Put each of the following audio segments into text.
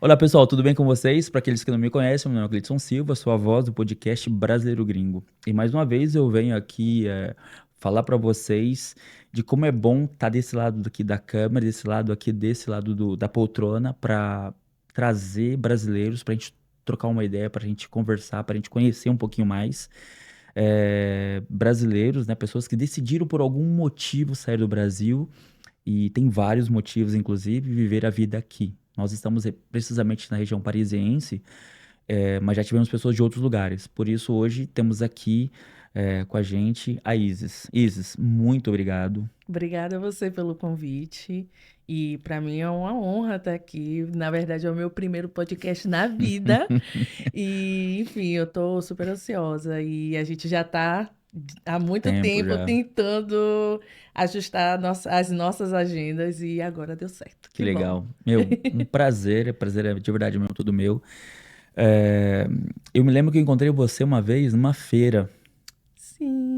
Olá pessoal, tudo bem com vocês? Para aqueles que não me conhecem, meu nome é Gleidson Silva, sou a voz do podcast Brasileiro Gringo. E mais uma vez eu venho aqui falar para vocês de como é bom estar desse lado aqui da câmera, desse lado da poltrona, para trazer brasileiros, para a gente trocar uma ideia, para a gente conversar, para a gente conhecer um pouquinho mais brasileiros, né? Pessoas que decidiram por algum motivo sair do Brasil e tem vários motivos, inclusive, viver a vida aqui. Nós estamos precisamente na região parisiense, mas já tivemos pessoas de outros lugares. Por isso, hoje temos aqui com a gente a Isis. Isis, muito obrigado. Obrigada a você pelo convite. E para mim é uma honra estar aqui. Na verdade, é o meu primeiro podcast na vida. E, enfim, eu estou super ansiosa. E a gente já está há muito Tempo tempo já. tentando ajustar as nossas agendas e agora deu certo. Que Que bom. legal. Meu, um prazer é de verdade meu, tudo meu. É, eu me lembro que eu encontrei você uma vez numa feira,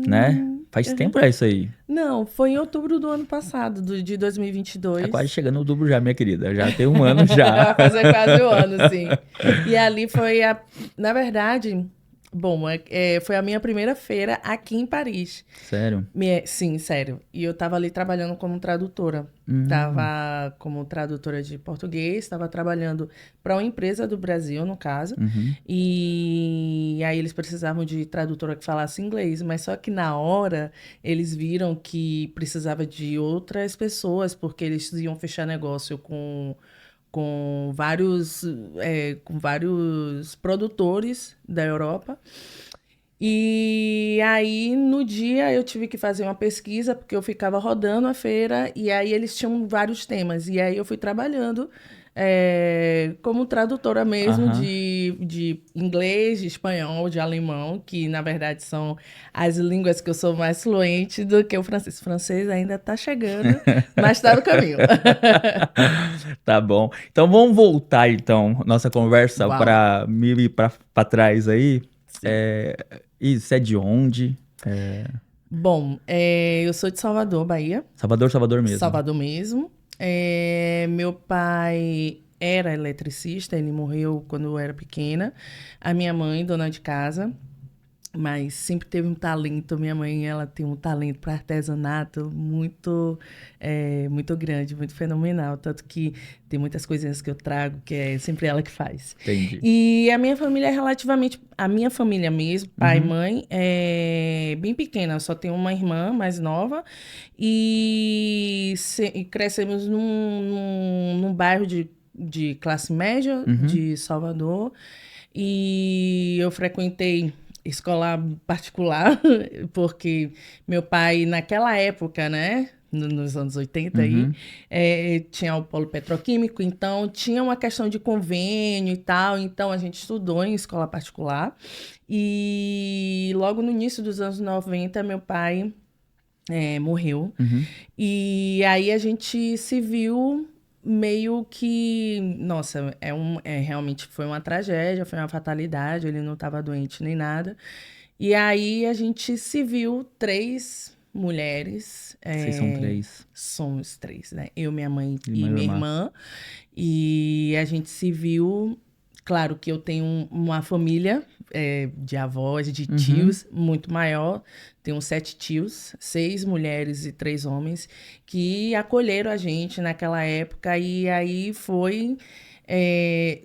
né? Sim. Faz Uhum. tempo isso aí. Não, foi em outubro do ano passado, de Tá quase 2022. chegando no outubro já, minha querida. Já tem um ano já. Vai fazer quase um ano, sim. E ali foi na verdade, bom, foi a minha primeira feira aqui em Paris. Sério? Sim, sério. E eu tava ali trabalhando como tradutora. Hum, Tava como tradutora de português, estava trabalhando para uma empresa do Brasil, no caso. uhum. E aí eles precisavam de tradutora que falasse inglês, mas só que na hora eles viram que precisava de outras pessoas, porque eles iam fechar negócio com vários produtores da Europa. E aí, no dia, eu tive que fazer uma pesquisa, porque eu ficava rodando a feira, e aí eles tinham vários temas. E aí eu fui trabalhando como tradutora mesmo Aham. de inglês, de espanhol, de alemão, que na verdade são as línguas que eu sou mais fluente do que o francês. O francês ainda está chegando, mas está no caminho. Tá bom. Então vamos voltar então nossa conversa Vamos. para trás aí. Sim. É, Isso é de onde? É, Bom, eu sou de Salvador, Bahia. Salvador, Salvador mesmo. Salvador mesmo. Meu pai era eletricista, ele morreu quando eu era pequena. A minha mãe, dona de casa, mas sempre teve um talento. Minha mãe, ela tem um talento para artesanato muito grande, muito fenomenal. Tanto que tem muitas coisinhas que eu trago que é sempre ela que faz. Entendi. E a minha família é relativamente... A minha família mesmo, pai e Uhum. mãe, é bem pequena. Eu só tenho uma irmã mais nova. E crescemos num bairro de classe média Uhum. de Salvador. E eu frequentei escola particular, porque meu pai, naquela época, né? Nos anos 80 aí, Uhum. tinha o polo petroquímico, então tinha uma questão de convênio e tal, então a gente estudou em escola particular. E logo no início dos anos 90 meu pai morreu. Uhum. E aí a gente se viu meio que, nossa, realmente foi uma tragédia, foi uma fatalidade, ele não estava doente nem nada. E aí a gente se viu três mulheres, Vocês são três. somos três, né? Eu, minha mãe Irmã e e minha irmã. irmã. E a gente se viu. Claro que eu tenho uma família de avós, de Uhum. tios, muito maior. Tenho 7 tios, 6 mulheres e 3 homens, que acolheram a gente naquela época. E aí foi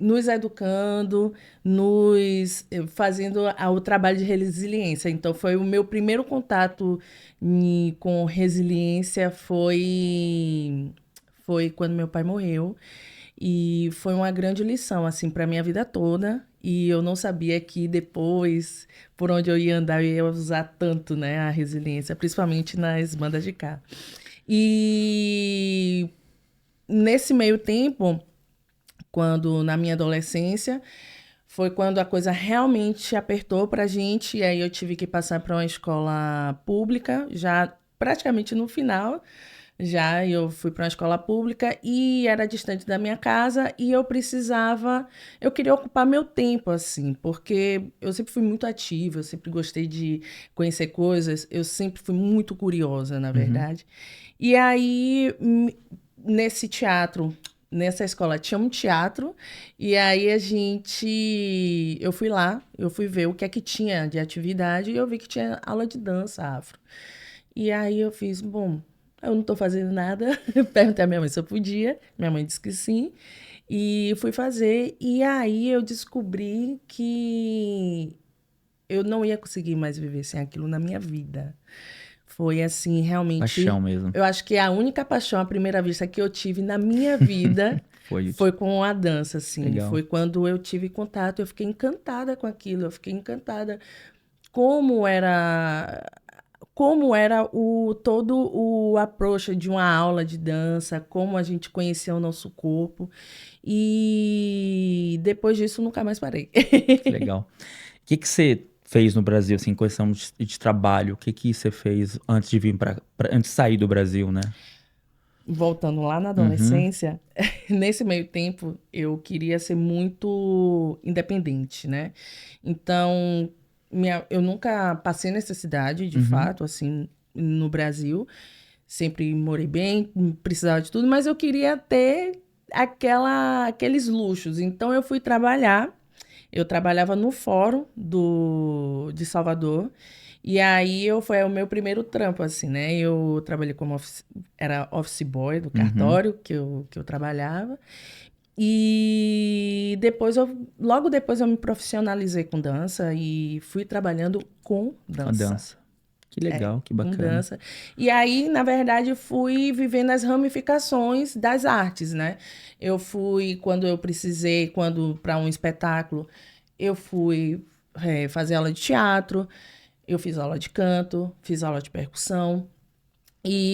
nos educando, nos fazendo o trabalho de resiliência. Então, foi o meu primeiro contato com resiliência foi quando meu pai morreu. E foi uma grande lição, assim, para minha vida toda. E eu não sabia que depois, por onde eu ia andar, eu ia usar tanto, né, a resiliência, principalmente nas bandas de cá. E nesse meio tempo, quando na minha adolescência, foi quando a coisa realmente apertou pra gente, e aí eu tive que passar para uma escola pública, já praticamente no final. Já eu fui para uma escola pública e era distante da minha casa e eu queria ocupar meu tempo assim, porque eu sempre fui muito ativa, eu sempre gostei de conhecer coisas, eu sempre fui muito curiosa, na Uhum. verdade. E aí nesse teatro nessa escola tinha um teatro, e aí eu fui lá, eu fui ver o que é que tinha de atividade, e eu vi que tinha aula de dança afro. E aí eu fiz, bom, eu não tô fazendo nada, perguntei à minha mãe se eu podia, minha mãe disse que sim, e fui fazer, e aí eu descobri que eu não ia conseguir mais viver sem aquilo na minha vida. Foi assim, realmente. Paixão mesmo. Eu acho que a única paixão à primeira vista que eu tive na minha vida Foi foi com a dança, assim. legal. Foi quando eu tive contato, eu fiquei encantada com aquilo, eu fiquei encantada como era como era o todo o approach de uma aula de dança, como a gente conhecia o nosso corpo. E depois disso nunca mais parei. Que legal. O que que você fez no Brasil, assim, em questão de trabalho? O que que você fez antes de vir antes de sair do Brasil, né? Voltando lá na Uhum, adolescência, nesse meio tempo eu queria ser muito independente, né? Então, eu nunca passei necessidade, de uhum. fato, assim, no Brasil. Sempre morei bem, precisava de tudo, mas eu queria ter aqueles luxos. Então, eu fui trabalhar. Eu trabalhava no fórum de Salvador. E aí foi o meu primeiro trampo, assim, né? Eu trabalhei como era office boy do Uhum. cartório que eu trabalhava. E logo depois eu me profissionalizei com dança e fui trabalhando com A dança. dança. Que legal, que Com bacana. dança. E aí, na verdade, eu fui vivendo as ramificações das artes, né? Eu fui, quando eu precisei, quando para um espetáculo, eu fui fazer aula de teatro, eu fiz aula de canto, fiz aula de percussão,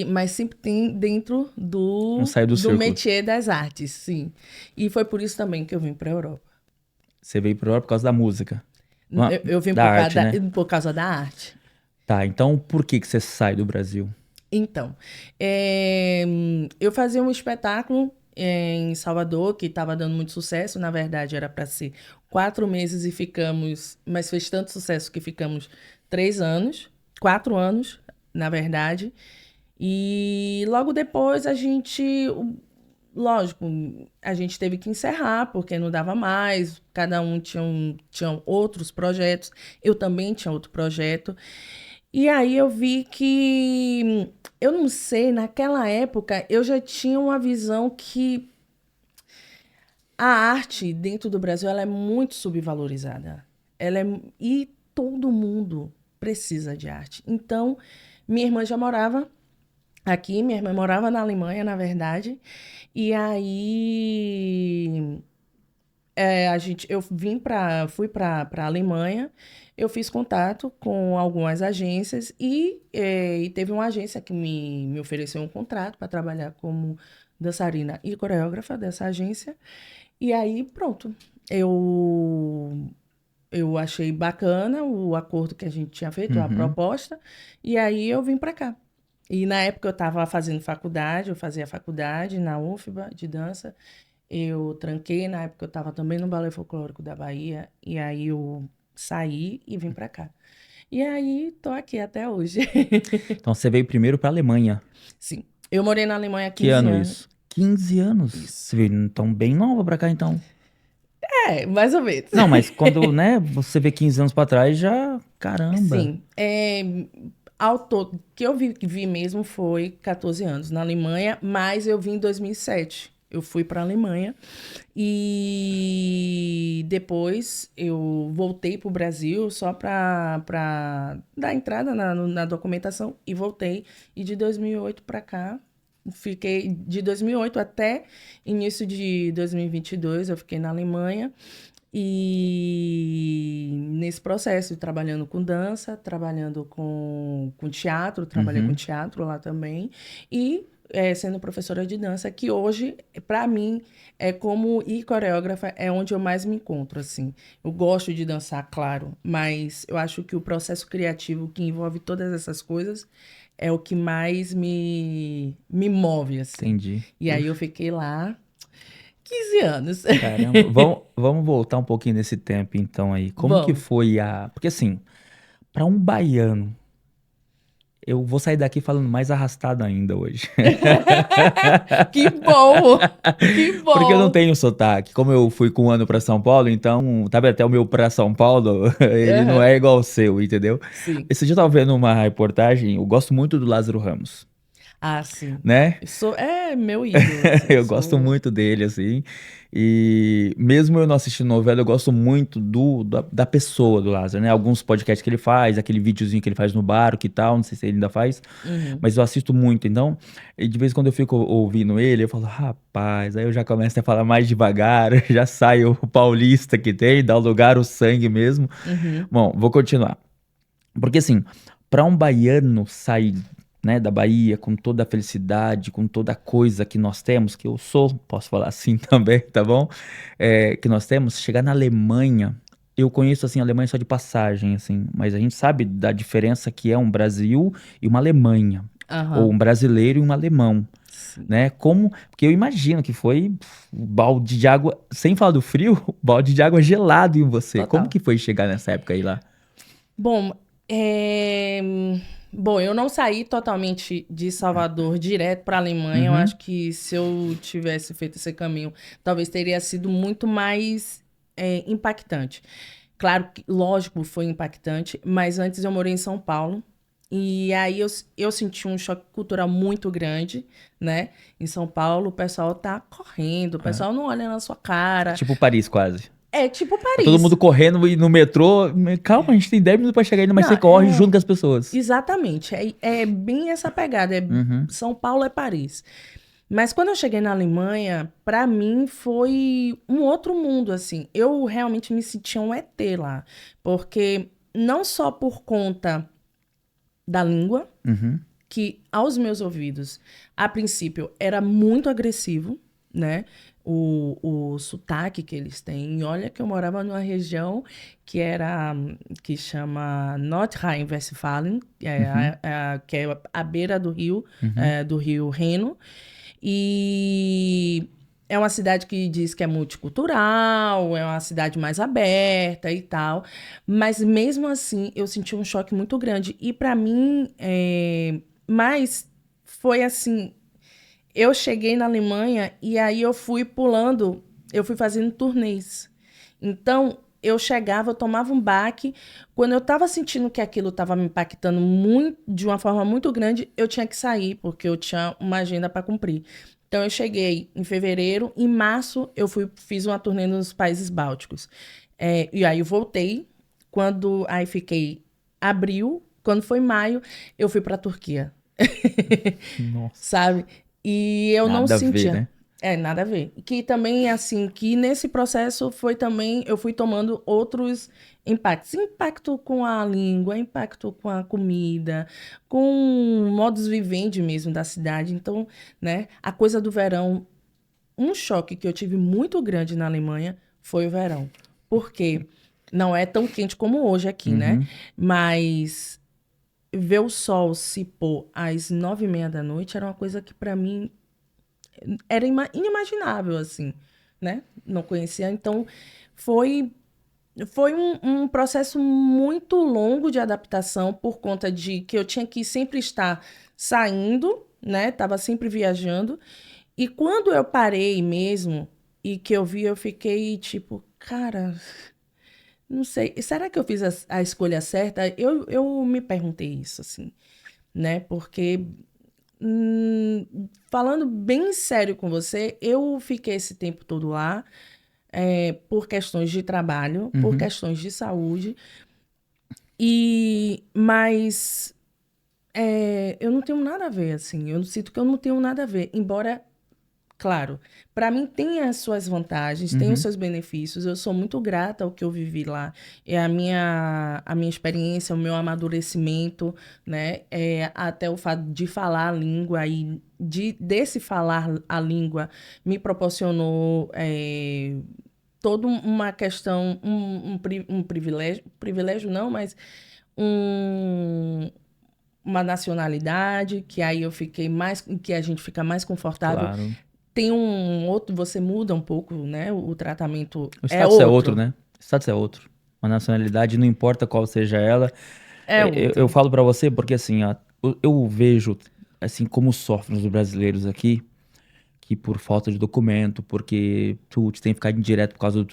mas sempre tem dentro Não saiu do do círculo. métier das artes, sim. E foi por isso também que eu vim para a Europa. Você veio pro Europa por causa da música. Eu vim Da arte, né? por causa da arte. Tá, então por que que você sai do Brasil? Então, eu fazia um espetáculo em Salvador que estava dando muito sucesso. Na verdade, era para ser 4 meses e ficamos, mas fez tanto sucesso que ficamos 3 anos, 4 anos, na verdade. E logo depois lógico, a gente teve que encerrar porque não dava mais. Cada um tinha outros projetos. Eu também tinha outro projeto. E aí eu vi que, eu não sei, naquela época eu já tinha uma visão que a arte dentro do Brasil ela é muito subvalorizada. E todo mundo precisa de arte. Então, minha irmã já morava aqui, minha irmã morava na Alemanha, na verdade. E aí eu fui para a Alemanha, eu fiz contato com algumas agências e teve uma agência que me ofereceu um contrato para trabalhar como dançarina e coreógrafa dessa agência. E aí, pronto, eu, eu achei bacana o acordo que a gente tinha feito, a Uhum. proposta, e aí eu vim para cá. E na época eu estava fazendo faculdade, eu fazia faculdade na UFBA de dança, eu tranquei, na época eu estava também no Balé Folclórico da Bahia, e aí eu saí e vim para cá. E aí tô aqui até hoje. Então você veio primeiro pra Alemanha. Sim, eu morei na Alemanha há Que 15 ano anos. isso? 15 anos. Você Isso. veio então bem nova pra cá, então. Mais ou menos. Não, mas quando, né, você vê 15 anos pra trás, já. Caramba. Sim, ao todo, que eu vi mesmo foi 14 anos na Alemanha, mas eu vim em 2007. Eu fui para a Alemanha e depois eu voltei para o Brasil só para dar entrada na documentação e voltei. E de 2008 para cá, fiquei de 2008 até início de 2022, eu fiquei na Alemanha. E nesse processo, trabalhando com dança, trabalhando com teatro, trabalhei com Uhum. teatro lá também, e sendo professora de dança, que hoje, para mim, como e coreógrafa, é onde eu mais me encontro, assim. Eu gosto de dançar, claro, mas eu acho que o processo criativo que envolve todas essas coisas é o que mais me move, assim. Entendi. E aí eu Puxa, fiquei lá 15 anos. caramba. Vamos voltar um pouquinho nesse tempo, então, aí. Como que Vamos. foi a. Porque, assim, pra um baiano, eu vou sair daqui falando mais arrastado ainda hoje. Que bom! Que Porque eu não bom! tenho sotaque. Como eu fui com um ano pra São Paulo, então, tá vendo? Até o meu pra São Paulo, ele não Aham. é igual ao seu, entendeu? Sim. Esse dia eu tava vendo uma reportagem, eu gosto muito do Lázaro Ramos, Ah, sim. né? É meu ídolo, assim. Eu gosto muito dele, assim. E mesmo eu não assistindo novela, eu gosto muito da pessoa do Lázaro, né? Alguns podcasts que ele faz, aquele videozinho que ele faz no bar, que tal, não sei se ele ainda faz, Uhum. mas eu assisto muito. Então, e de vez em quando eu fico ouvindo ele, eu falo, rapaz, aí eu já começo a falar mais devagar, já sai o paulista que tem, dá lugar o sangue mesmo. Uhum. Bom, vou continuar. Porque assim, para um baiano sair, né, da Bahia com toda a felicidade, com toda a coisa que nós temos, que eu sou, posso falar assim também, tá bom? Que nós temos, chegar na Alemanha, eu conheço assim a Alemanha só de passagem, assim, mas a gente sabe da diferença que é um Brasil e uma Alemanha, ou Aham. um brasileiro e um alemão. Sim. Né? Como, porque eu imagino que foi balde de água, sem falar do frio, balde de água gelado em você. Como Total. que foi chegar nessa época aí lá? Bom, bom, eu não saí totalmente de Salvador direto para a Alemanha. Eu Uhum. acho que se eu tivesse feito esse caminho, talvez teria sido muito mais impactante. Claro que, lógico, foi impactante, mas antes eu morei em São Paulo. E aí eu senti um choque cultural muito grande, né? Em São Paulo, o pessoal tá correndo, o É. pessoal não olha na sua cara. Tipo Paris, quase. É tipo Tá todo mundo Paris. correndo e no metrô. Calma, a gente tem 10 minutos pra chegar ainda, mas Não, você corre junto com as pessoas. exatamente. É bem essa pegada. Uhum. São Paulo é Paris. Mas quando eu cheguei na Alemanha, para mim foi um outro mundo, assim. Eu realmente me sentia um ET lá. Porque não só por conta da língua, Uhum. que aos meus ouvidos, a princípio, era muito agressivo, né? O sotaque que eles têm. E olha que eu morava numa região que chama Nordrhein-Westfalen, Uhum. que é a beira Uhum. do rio Reno. E é uma cidade que diz que é multicultural, é uma cidade mais aberta e tal. Mas mesmo assim, eu senti um choque muito grande. E para mim, mas foi assim, eu cheguei na Alemanha e aí eu fui pulando, eu fui fazendo turnês. Então, eu chegava, eu tomava um baque. Quando eu estava sentindo que aquilo estava me impactando muito, de uma forma muito grande, eu tinha que sair, porque eu tinha uma agenda para cumprir. Então, eu cheguei em fevereiro, em março, fiz uma turnê nos países bálticos. E aí eu voltei, aí fiquei abril, quando foi maio, eu fui para a Turquia. Nossa. Sabe? E eu não Nada a ver, sentia. né? Nada a ver. Que também, assim, que nesse processo foi também, eu fui tomando outros impactos. Impacto com a língua, impacto com a comida, com o modus vivendi mesmo da cidade. Então, né, a coisa do verão, um choque que eu tive muito grande na Alemanha foi o verão. Porque não é tão quente como hoje aqui, né? Uhum. Mas ver o sol se pôr às 9h30 da noite era uma coisa que para mim era inimaginável, assim, né? Não conhecia. Então, foi, foi um processo muito longo de adaptação por conta de que eu tinha que sempre estar saindo, né? Tava sempre viajando. E quando eu parei mesmo e que eu vi, eu fiquei tipo, cara, não sei, será que eu fiz a escolha certa? Eu me perguntei isso, assim, né? Porque falando bem sério com você, eu fiquei esse tempo todo lá, por questões de trabalho, por Uhum. questões de saúde, mas eu não tenho nada a ver, assim, eu sinto que eu não tenho nada a ver, embora, claro, para mim tem as suas vantagens, tem os Uhum. seus benefícios. Eu sou muito grata ao que eu vivi lá. É a minha experiência, o meu amadurecimento, né? Até o fato de falar a língua e desse falar a língua me proporcionou toda uma questão, um privilégio não, mas um, uma nacionalidade, que aí eu fiquei mais, que a gente fica mais confortável. Claro. Tem um outro, você muda um pouco, né? O tratamento O é status é outro, outro. né? O status é outro. Uma nacionalidade, não importa qual seja ela. É Eu outro. falo pra você porque assim, ó. eu vejo, assim, como sofrem os brasileiros aqui, que por falta de documento, porque tu tem que ficar indireto por causa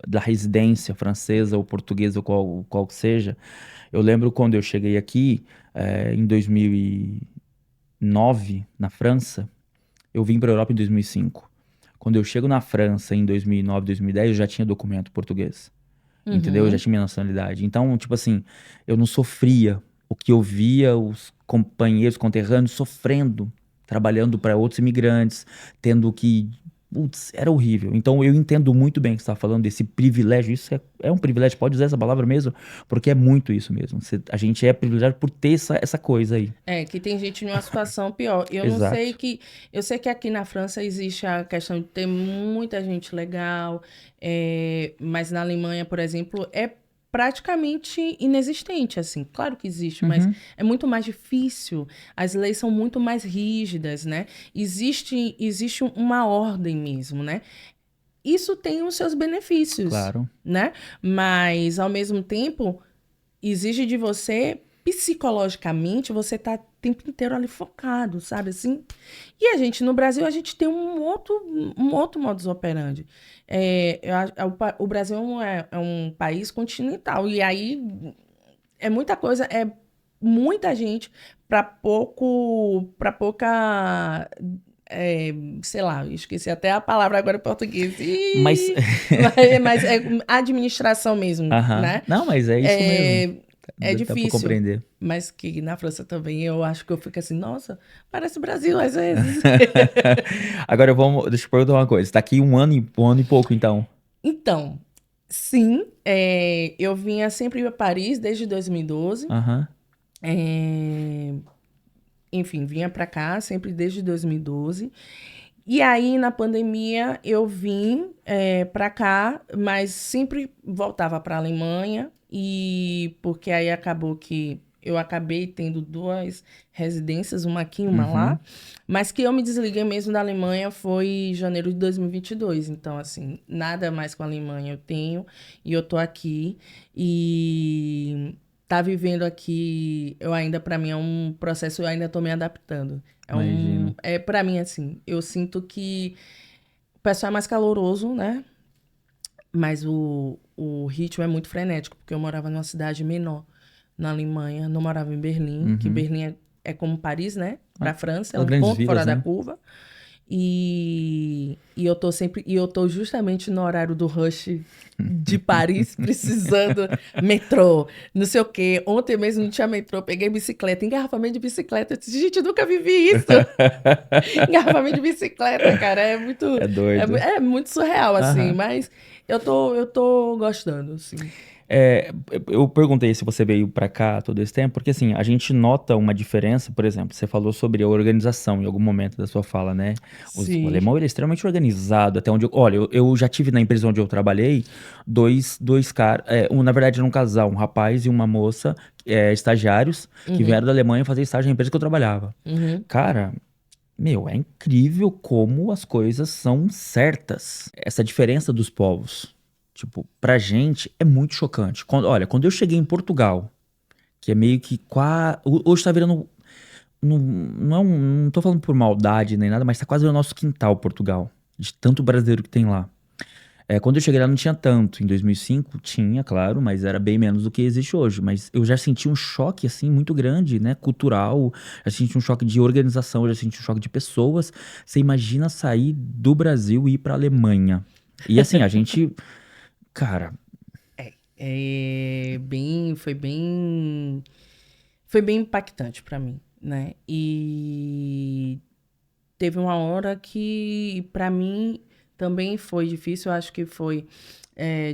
da residência francesa ou portuguesa, ou qual que seja. Eu lembro quando eu cheguei aqui, em 2009, na França, eu vim para a Europa em 2005. Quando eu chego na França em 2009, 2010, eu já tinha documento português. Entendeu? Eu já Uhum. tinha minha nacionalidade. Então, tipo assim, eu não sofria o que eu via os companheiros conterrâneos sofrendo, trabalhando para outros imigrantes, tendo que. Putz, era horrível. Então, eu entendo muito bem o que você está falando desse privilégio. Isso é um privilégio, pode usar essa palavra mesmo, porque é muito isso mesmo. A gente é privilegiado por ter essa coisa aí. É, que tem gente numa situação pior. Eu não sei Exato. que. Eu sei que aqui na França existe a questão de ter muita gente legal, mas na Alemanha, por exemplo, é praticamente inexistente, assim. Claro que existe, mas Uhum, é muito mais difícil. As leis são muito mais rígidas, né? Existe uma ordem mesmo, né? Isso tem os seus benefícios, claro. né? Mas, ao mesmo tempo, exige de você, psicologicamente, você tá o tempo inteiro ali focado, sabe assim? E a gente, no Brasil, a gente tem um outro modus operandi. O Brasil é um país continental, e aí é muita coisa, é muita gente para pouca, sei lá, esqueci até a palavra agora em português. Mas. Mas é administração mesmo, Aham. né? Não, mas é isso mesmo. É Dá pra difícil, compreender. mas que na França também eu acho que eu fico assim, nossa, parece o Brasil às vezes. Agora deixa eu perguntar uma coisa. Tá aqui um ano e pouco, então. Então, sim, eu vinha sempre para Paris desde 2012. Aham. é, Enfim, vinha para cá sempre desde 2012. E aí, na pandemia, eu vim para cá, mas sempre voltava para a Alemanha, e porque aí acabou que eu acabei tendo duas residências, uma aqui e uma lá, Uhum. mas que eu me desliguei mesmo da Alemanha foi em janeiro de 2022. Então, assim, nada mais com a Alemanha eu tenho, e eu tô aqui, e tá vivendo aqui, eu ainda, para mim, é um processo, eu ainda tô me adaptando. Imagino. Para mim, assim, eu sinto que o pessoal é mais caloroso, né? Mas o ritmo é muito frenético, porque eu morava numa cidade menor na Alemanha, não morava em Berlim, que Uhum. Berlim é como Paris, né? Para Ah, a França, é as um grandes ponto fora vilas, da né? curva. E eu tô justamente no horário do rush de Paris, precisando metrô, não sei o quê. Ontem mesmo não tinha metrô, peguei bicicleta, engarrafamento de bicicleta. Eu disse, gente, eu nunca vivi isso. Engarrafamento de bicicleta, cara, É doido. é muito surreal, assim, Aham. mas eu tô gostando, assim. Eu perguntei se você veio pra cá todo esse tempo, porque assim, a gente nota uma diferença, por exemplo, você falou sobre a organização em algum momento da sua fala, né? O Sim. alemão, ele é extremamente organizado, até onde olha, eu já tive na empresa onde eu trabalhei, dois caras, na verdade era um casal, um rapaz e uma moça, estagiários, que Uhum, vieram da Alemanha fazer estágio na empresa que eu trabalhava. uhum. Cara, meu, é incrível como as coisas são certas. Essa diferença dos povos. Tipo, pra gente é muito chocante. Olha, quando eu cheguei em Portugal, que é meio que hoje tá virando. Não, não tô falando por maldade nem nada, mas tá quase no nosso quintal, Portugal. De tanto brasileiro que tem lá. Quando eu cheguei lá não tinha tanto. Em 2005 tinha, claro, mas era bem menos do que existe hoje. Mas eu já senti um choque, assim, muito grande, né? Cultural. Já senti um choque de organização, já senti um choque de pessoas. Você imagina sair do Brasil e ir pra Alemanha. E assim, a gente, cara, Foi bem impactante pra mim, né? E teve uma hora que pra mim também foi difícil. Eu acho que foi,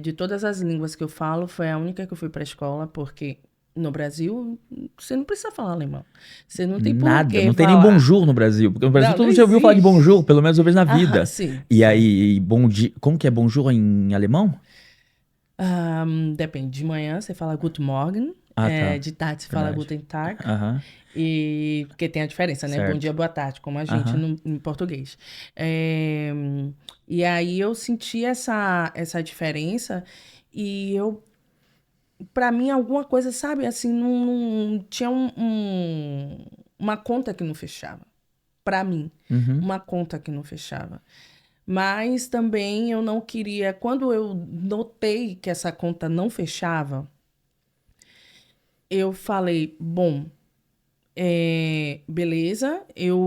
de todas as línguas que eu falo, foi a única que eu fui pra escola, porque no Brasil você não precisa falar alemão. Você não tem por nada. que Não tem nem falar. bonjour no Brasil. Porque no Brasil Não, todo não mundo já ouviu falar de bonjour, existe. pelo menos uma vez na Aham, vida. sim, E sim. aí, bom dia. Como que é bonjour em alemão? Depende. De manhã você fala Guten Morgen, Ah, tá. de tarde você fala Verdade. Guten Tag, Aham, e porque tem a diferença, né? Bom dia, certo. boa tarde, como a gente Aham. no, em português. É, e aí eu senti essa diferença, e eu pra mim, alguma coisa, sabe, assim, não tinha uma conta que não fechava. Pra mim, Uhum. uma conta que não fechava. Mas também eu não queria, quando eu notei que essa conta não fechava, eu falei, bom, beleza, eu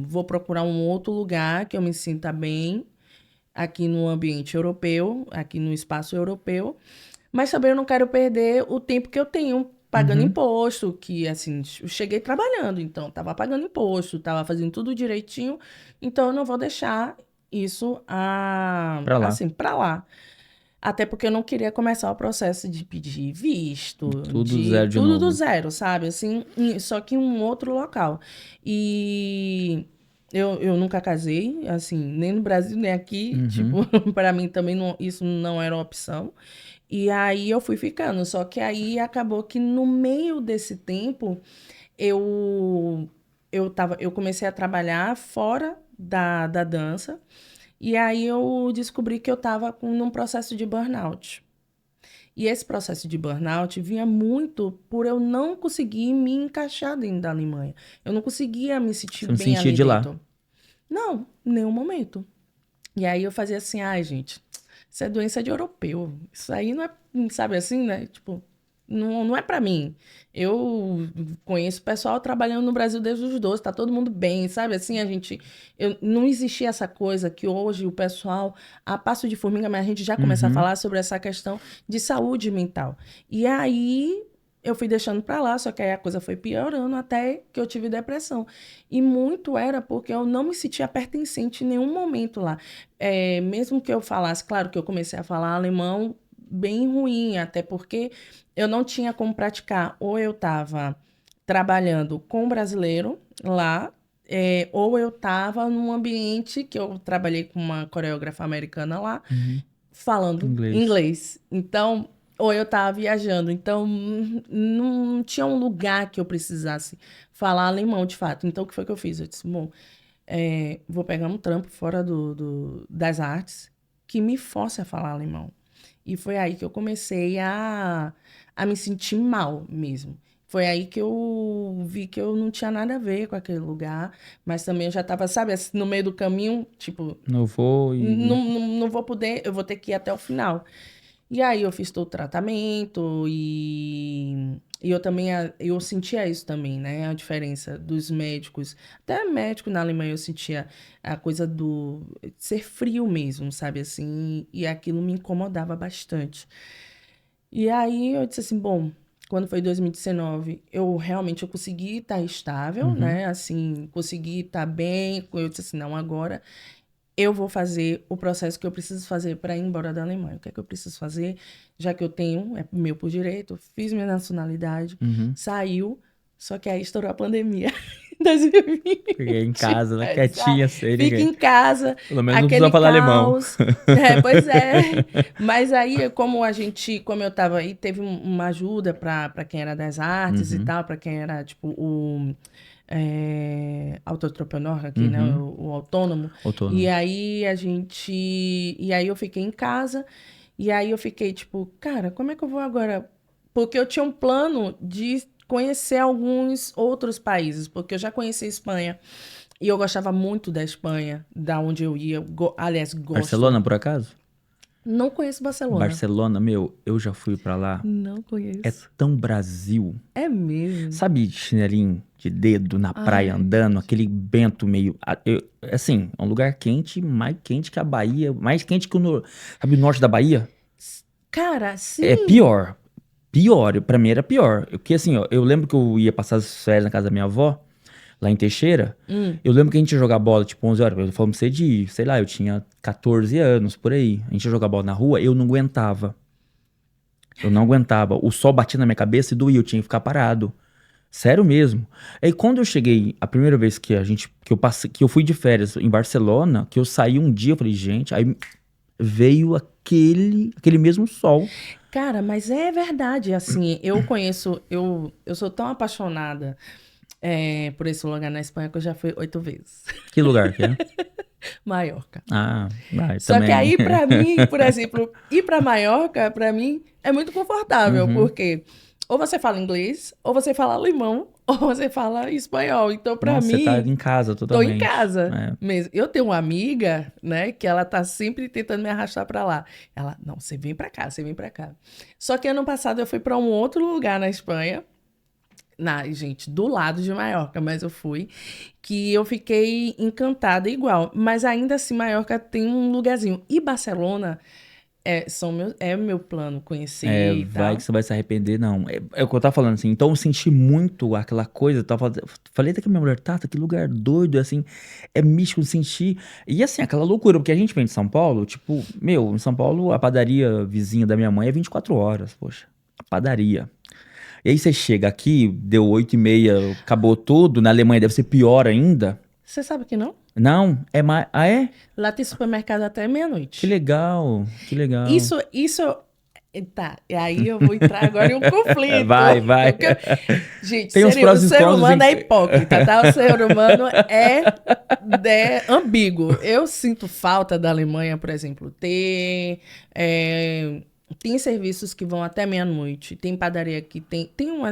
vou procurar um outro lugar que eu me sinta bem aqui no ambiente europeu, aqui no espaço europeu, mas também eu não quero perder o tempo que eu tenho pagando Uhum. imposto, que assim, eu cheguei trabalhando, então estava pagando imposto, estava fazendo tudo direitinho, então eu não vou deixar isso Pra lá. assim para lá. Até porque eu não queria começar o processo de pedir visto, Tudo do de zero de tudo do novo. zero, sabe? Assim, só que em um outro local. E eu nunca casei, assim, nem no Brasil, nem aqui. Uhum. Tipo, para mim também não, isso não era uma opção. E aí eu fui ficando. Só que aí acabou que no meio desse tempo eu eu comecei a trabalhar fora da dança. E aí eu descobri que eu estava num processo de burnout. E esse processo de burnout vinha muito por eu não conseguir me encaixar dentro da Alemanha. Eu não conseguia me sentir Você não bem sentia ali de lá. dentro. Não, em nenhum momento. E aí eu fazia assim, ai, gente, isso é doença de europeu. Isso aí não é, sabe assim, né? Tipo, não é pra mim. Eu conheço pessoal trabalhando no Brasil desde os 12, tá todo mundo bem, sabe? Assim, não existia essa coisa que hoje o pessoal, a passo de formiga, mas a gente já começa a Uhum. falar sobre essa questão de saúde mental. E aí eu fui deixando pra lá, só que aí a coisa foi piorando até que eu tive depressão. E muito era porque eu não me sentia pertencente em nenhum momento lá. Mesmo que eu falasse, claro que eu comecei a falar alemão bem ruim, até porque eu não tinha como praticar. Ou eu estava trabalhando com brasileiro lá, ou eu estava num ambiente que eu trabalhei com uma coreógrafa americana lá, Uhum. falando Inglês. inglês. Então, ou eu estava viajando. Então, não tinha um lugar que eu precisasse falar alemão de fato. Então, o que foi que eu fiz? Eu disse, bom, vou pegar um trampo fora das artes que me force a falar alemão. E foi aí que eu comecei a me sentir mal mesmo. Foi aí que eu vi que eu não tinha nada a ver com aquele lugar, mas também eu já estava, sabe, assim, no meio do caminho, tipo, Não vou e. não vou poder, eu vou ter que ir até o final. E aí eu fiz todo o tratamento e eu também eu sentia isso também, né? A diferença dos médicos. Até médico na Alemanha eu sentia a coisa do ser frio mesmo, sabe assim? E aquilo me incomodava bastante. E aí eu disse assim, bom, quando foi 2019, eu consegui estar estável, Uhum. né? Assim, consegui estar bem. Eu disse assim, não, agora eu vou fazer o processo que eu preciso fazer para ir embora da Alemanha. O que é que eu preciso fazer? Já que eu tenho, é meu por direito, fiz minha nacionalidade, Uhum. saiu, só que aí estourou a pandemia em 2020. Fiquei em casa, né? Ah, Quietinha, sem fica ninguém. em casa, Pelo menos não precisa aquele falar alemão. caos. Pois é. Mas aí, como eu tava aí, teve uma ajuda para quem era das artes e Uhum. tal, para quem era, tipo, o autoentrepreneur aqui, né? Uhum. O autônomo. E Autônomo. aí a gente. E aí eu fiquei em casa. E aí eu fiquei tipo, cara, como é que eu vou agora? Porque eu tinha um plano de conhecer alguns outros países, porque eu já conheci a Espanha. E eu gostava muito da Espanha, da onde eu ia. Aliás, gosto. Barcelona, por acaso? Não conheço Barcelona. Barcelona, meu, eu já fui pra lá. Não É conheço. tão Brasil. É mesmo. Sabe, de chinelinho de dedo na praia Ai, andando, aquele vento meio. Assim, é um lugar quente, mais quente que a Bahia, mais quente que sabe, o norte da Bahia? cara, É sim. pior. Pior, pra mim era pior. Porque assim, ó, eu lembro que eu ia passar as férias na casa da minha avó, lá em Teixeira. Hum. Eu lembro que a gente ia jogar bola, tipo, 11 horas. Eu falo pra você de, sei lá, eu tinha 14 anos, por aí. A gente ia jogar bola na rua, eu não aguentava. Eu não aguentava. O sol batia na minha cabeça e doía, eu tinha que ficar parado. Sério mesmo. Aí quando eu cheguei, a primeira vez que eu passei, que eu fui de férias em Barcelona, que eu saí um dia, eu falei, gente, aí veio aquele mesmo sol. Cara, mas é verdade, assim, eu conheço, eu sou tão apaixonada por esse lugar na Espanha que eu já fui 8 vezes. Que lugar que é? Maiorca. Ah, vai Só que também. aí, pra mim, por exemplo, ir pra Maiorca, pra mim, é muito confortável, Uhum. porque ou você fala inglês, ou você fala alemão, ou você fala espanhol. Então, pra Nossa, você tá mim, em casa tô em totalmente. casa É. mesmo. Eu tenho uma amiga, né, que ela tá sempre tentando me arrastar pra lá. Ela, não, você vem pra cá, você vem pra cá. Só que ano passado eu fui pra um outro lugar na Espanha, gente, do lado de Maiorca, mas eu fui, que eu fiquei encantada igual. Mas ainda assim, Maiorca tem um lugarzinho. E Barcelona é meu plano conhecer É, e vai que tal. você vai se arrepender, não. É o que eu tava falando, assim. Então eu senti muito aquela coisa. Falei até que minha mulher, Tata, que lugar doido, assim. É místico sentir. E assim, aquela loucura, porque a gente vem de São Paulo, tipo, meu, em São Paulo, a padaria vizinha da minha mãe é 24 horas, poxa. A padaria. E aí você chega aqui, deu 8h30, acabou tudo. Na Alemanha deve ser pior ainda. Você sabe que não? Não, é mais. Ah, é? Lá tem supermercado até Que meia-noite. legal, que legal. Isso. Tá, e aí eu vou entrar agora em um conflito. Vai, vai. Porque, gente, Tem uns o prós e ser contras humano em. é hipócrita, tá? O ser humano é ambíguo. Eu sinto falta da Alemanha, por exemplo, tem serviços que vão até meia-noite. Tem padaria que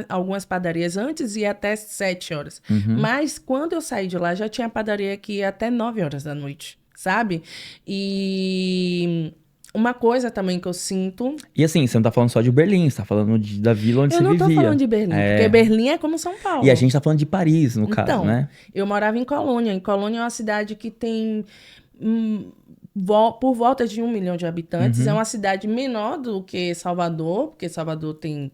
algumas padarias antes e até 7 horas. Uhum. Mas quando eu saí de lá, já tinha padaria que ia até 9 horas da noite, sabe? E uma coisa também que eu sinto. E assim, você não tá falando só de Berlim, você tá falando da vila onde Eu você não tô falando vivia. de Berlim, porque É. Berlim é como São E a Paulo. gente tá falando de Paris, no caso, Então, né? eu morava em Colônia. Em Colônia é uma cidade que tem por volta de 1 milhão de habitantes. É Uhum. uma cidade menor do que Salvador, porque Salvador tem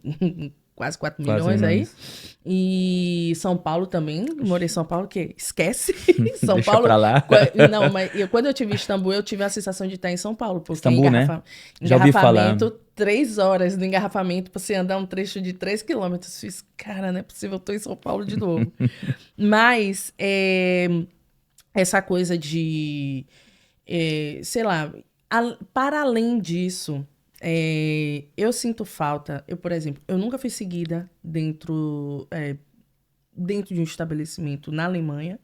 quase 4 Quase milhões aí. milhões. E São Paulo também. Morei em São Paulo, que esquece. São Deixa Paulo. pra lá. Não, mas quando eu tive em Istambul, eu tive a sensação de estar em São Paulo, porque Istambul, né? Já ouvi falar. engarrafamento, 3 horas no engarrafamento para você andar um trecho de 3 quilômetros. Fiz, cara, não é possível, eu tô em São Paulo de novo. Mas essa coisa de, sei lá, para além disso, eu sinto falta. Eu, por exemplo, eu nunca fui seguida dentro de um estabelecimento na Alemanha,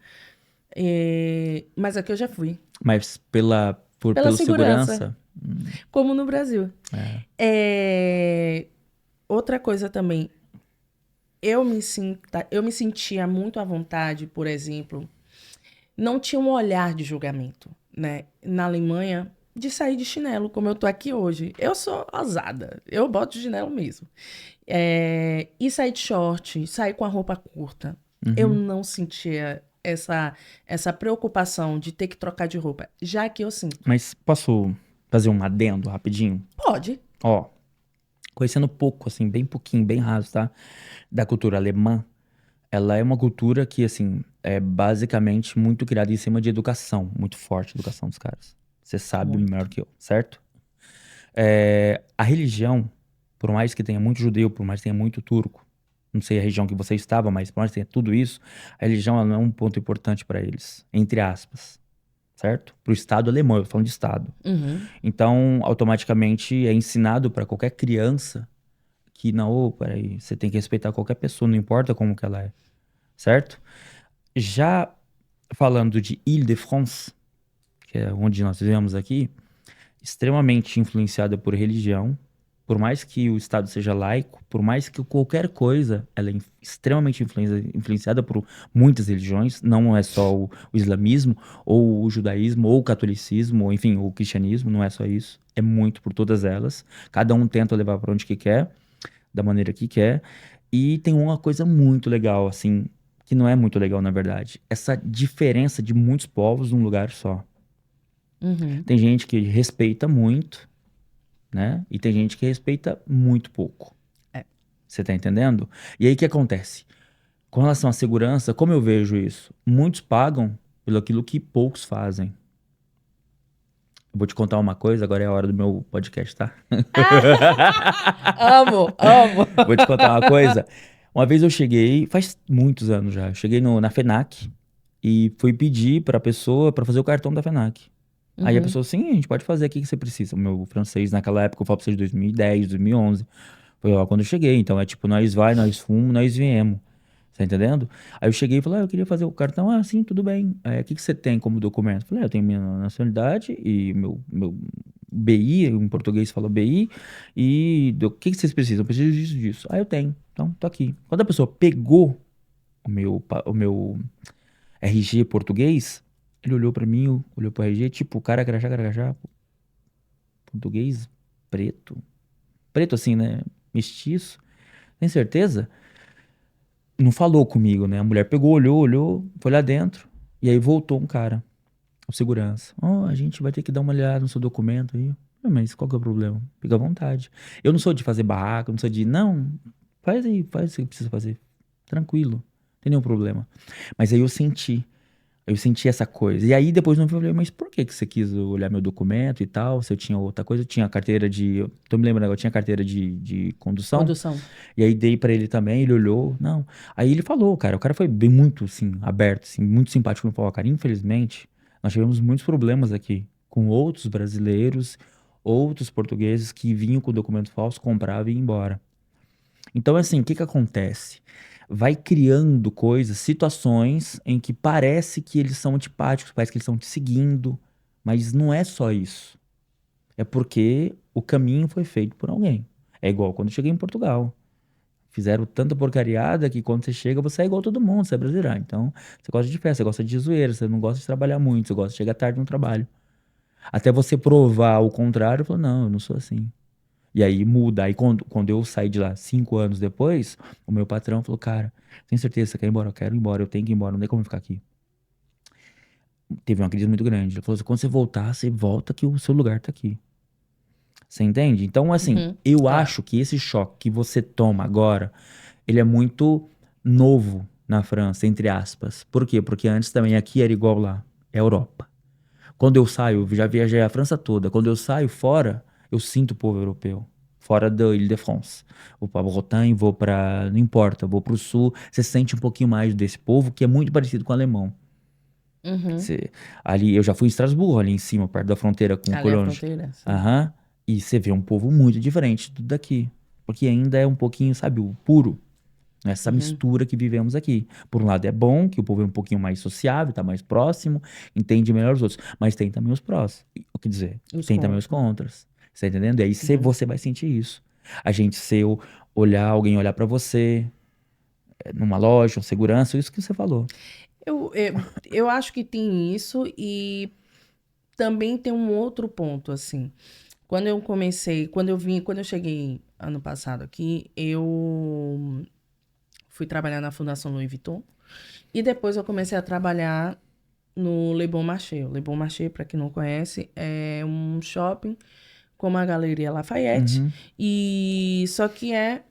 mas aqui eu já fui. Mas Pela pelo segurança, segurança. como no Brasil. É. Outra coisa também, eu me sentia muito à vontade, por exemplo, não tinha um olhar de julgamento, né? Na Alemanha, de sair de chinelo, como eu tô aqui hoje. Eu sou ousada, eu boto chinelo mesmo. E sair de short, sair com a roupa curta. Eu Uhum. não sentia essa preocupação de ter que trocar de roupa, já que eu sinto. Mas posso fazer um adendo rapidinho? Pode. Ó, conhecendo pouco, assim, bem pouquinho, bem raso, tá? Da cultura alemã, ela é uma cultura que, assim, é basicamente muito criada em cima de educação, muito forte a educação dos caras. Você sabe melhor Muito. que eu, certo? A religião, por mais que tenha muito judeu, por mais que tenha muito turco, não sei a região que você estava, mas por mais que tenha tudo isso, a religião ela não é um ponto importante para eles, entre aspas, certo? Para o Estado alemão, eu tô falando de Estado. Uhum. Então, automaticamente é ensinado para qualquer criança que não, peraí, você tem que respeitar qualquer pessoa, não importa como que ela é, certo? Já falando de Île-de-France, que é onde nós vivemos aqui, extremamente influenciada por religião, por mais que o Estado seja laico, por mais que qualquer coisa, ela é extremamente influenciada por muitas religiões, não é só o islamismo, ou o judaísmo, ou o catolicismo, ou enfim, o cristianismo, não é só isso, é muito por todas elas. Cada um tenta levar para onde que quer, da maneira que quer, e tem uma coisa muito legal, assim, que não é muito legal, na verdade, essa diferença de muitos povos num lugar só. Uhum. Tem gente que respeita muito, né? E tem gente que respeita muito pouco. É. Você tá entendendo? E aí o que acontece? Com relação à segurança, como eu vejo isso? Muitos pagam pelo aquilo que poucos fazem. Eu vou te contar uma coisa, agora é a hora do meu podcast, tá? Amo, amo. Vou te contar uma coisa. Uma vez eu cheguei, faz muitos anos já, eu cheguei na FENAC e fui pedir pra pessoa pra fazer o cartão da FENAC. Aí a Uhum. pessoa, sim, a gente pode fazer, o que que você precisa? O meu francês, naquela época, eu falo pra você de 2010, 2011. Foi lá quando eu cheguei. Então é tipo, nós vai, nós fomos, nós viemos. Tá entendendo? Aí eu cheguei e falei, eu queria fazer o cartão. Ah, sim, tudo bem. O que que você tem como documento? Eu falei, eu tenho minha nacionalidade e meu BI, em português fala BI, e o que que vocês precisam? Eu preciso disso, disso. Ah, eu tenho. Então, tô aqui. Quando a pessoa pegou o meu RG português, ele olhou pra mim, olhou pro RG, tipo, carajá, português preto. Preto assim, né? Mestiço. Tem certeza? Não falou comigo, né? A mulher pegou, olhou, foi lá dentro. E aí voltou um cara, o segurança. Ó, a gente vai ter que dar uma olhada no seu documento aí. Mas qual que é o problema? Fica à vontade. Eu não sou de fazer barraco, não sou de. Não, faz aí, faz o que precisa fazer. Tranquilo, não tem nenhum problema. Mas aí eu senti. Eu senti essa coisa. E aí depois não falei, mas por que que você quis olhar meu documento e tal? Se eu tinha outra coisa, eu tinha carteira de. Tô me lembrando, eu tinha carteira de condução. Condução. E aí dei pra ele também, ele olhou, não. Aí ele falou, cara, o cara foi bem muito, assim, aberto, assim, muito simpático. Ele falou, cara, infelizmente, nós tivemos muitos problemas aqui com outros brasileiros, outros portugueses que vinham com documento falso, compravam e iam embora. Então, assim, o que que acontece? Vai criando coisas, situações em que parece que eles são antipáticos, parece que eles estão te seguindo, mas não é só isso. É porque o caminho foi feito por alguém. É igual quando eu cheguei em Portugal. Fizeram tanta porcariada que quando você chega, você é igual todo mundo, você é brasileiro. Então, você gosta de festa, você gosta de zoeira, você não gosta de trabalhar muito, você gosta de chegar tarde no trabalho. Até você provar o contrário, falou, não, eu não sou assim. E aí muda. Aí quando eu saí de lá 5 anos depois, o meu patrão falou, cara, tem certeza que você quer ir embora? Eu quero ir embora, eu tenho que ir embora, não tem como ficar aqui. Teve uma crise muito grande. Ele falou assim, quando você voltar, você volta que o seu lugar tá aqui. Você entende? Então, assim, Uhum, eu claro. acho que esse choque que você toma agora, ele é muito novo na França, entre aspas. Por quê? Porque antes também aqui era igual lá, é Europa. Quando eu saio, eu já viajei a França toda. Quando eu saio fora, eu sinto o povo europeu. Fora da Île-de-France. Vou para Bretagne, vou para. Não importa, vou para o sul. Você sente um pouquinho mais desse povo que é muito parecido com o alemão. Uhum. Você, ali, eu já fui em Estrasburgo, ali em cima, perto da fronteira com Ali é a Colônia. fronteira, sim. Aham. E você vê um povo muito diferente do daqui. Porque ainda é um pouquinho, sabe, o puro. Essa Uhum. mistura que vivemos aqui. Por um lado é bom, que o povo é um pouquinho mais sociável, tá mais próximo, entende melhor os outros. Mas tem também os prós. O que dizer? Os Tem também os contras. contras. Você tá entendendo? E aí Uhum. você vai sentir isso. A gente olhar, alguém olhar pra você, numa loja, um segurança, isso que você falou. Eu acho que tem isso e também tem um outro ponto, assim. Quando eu cheguei ano passado aqui, eu fui trabalhar na Fundação Louis Vuitton e depois eu comecei a trabalhar no Le Bon Marché. O Le Bon Marché, para quem não conhece, é um shopping como a Galeria Lafayette Uhum. e só que é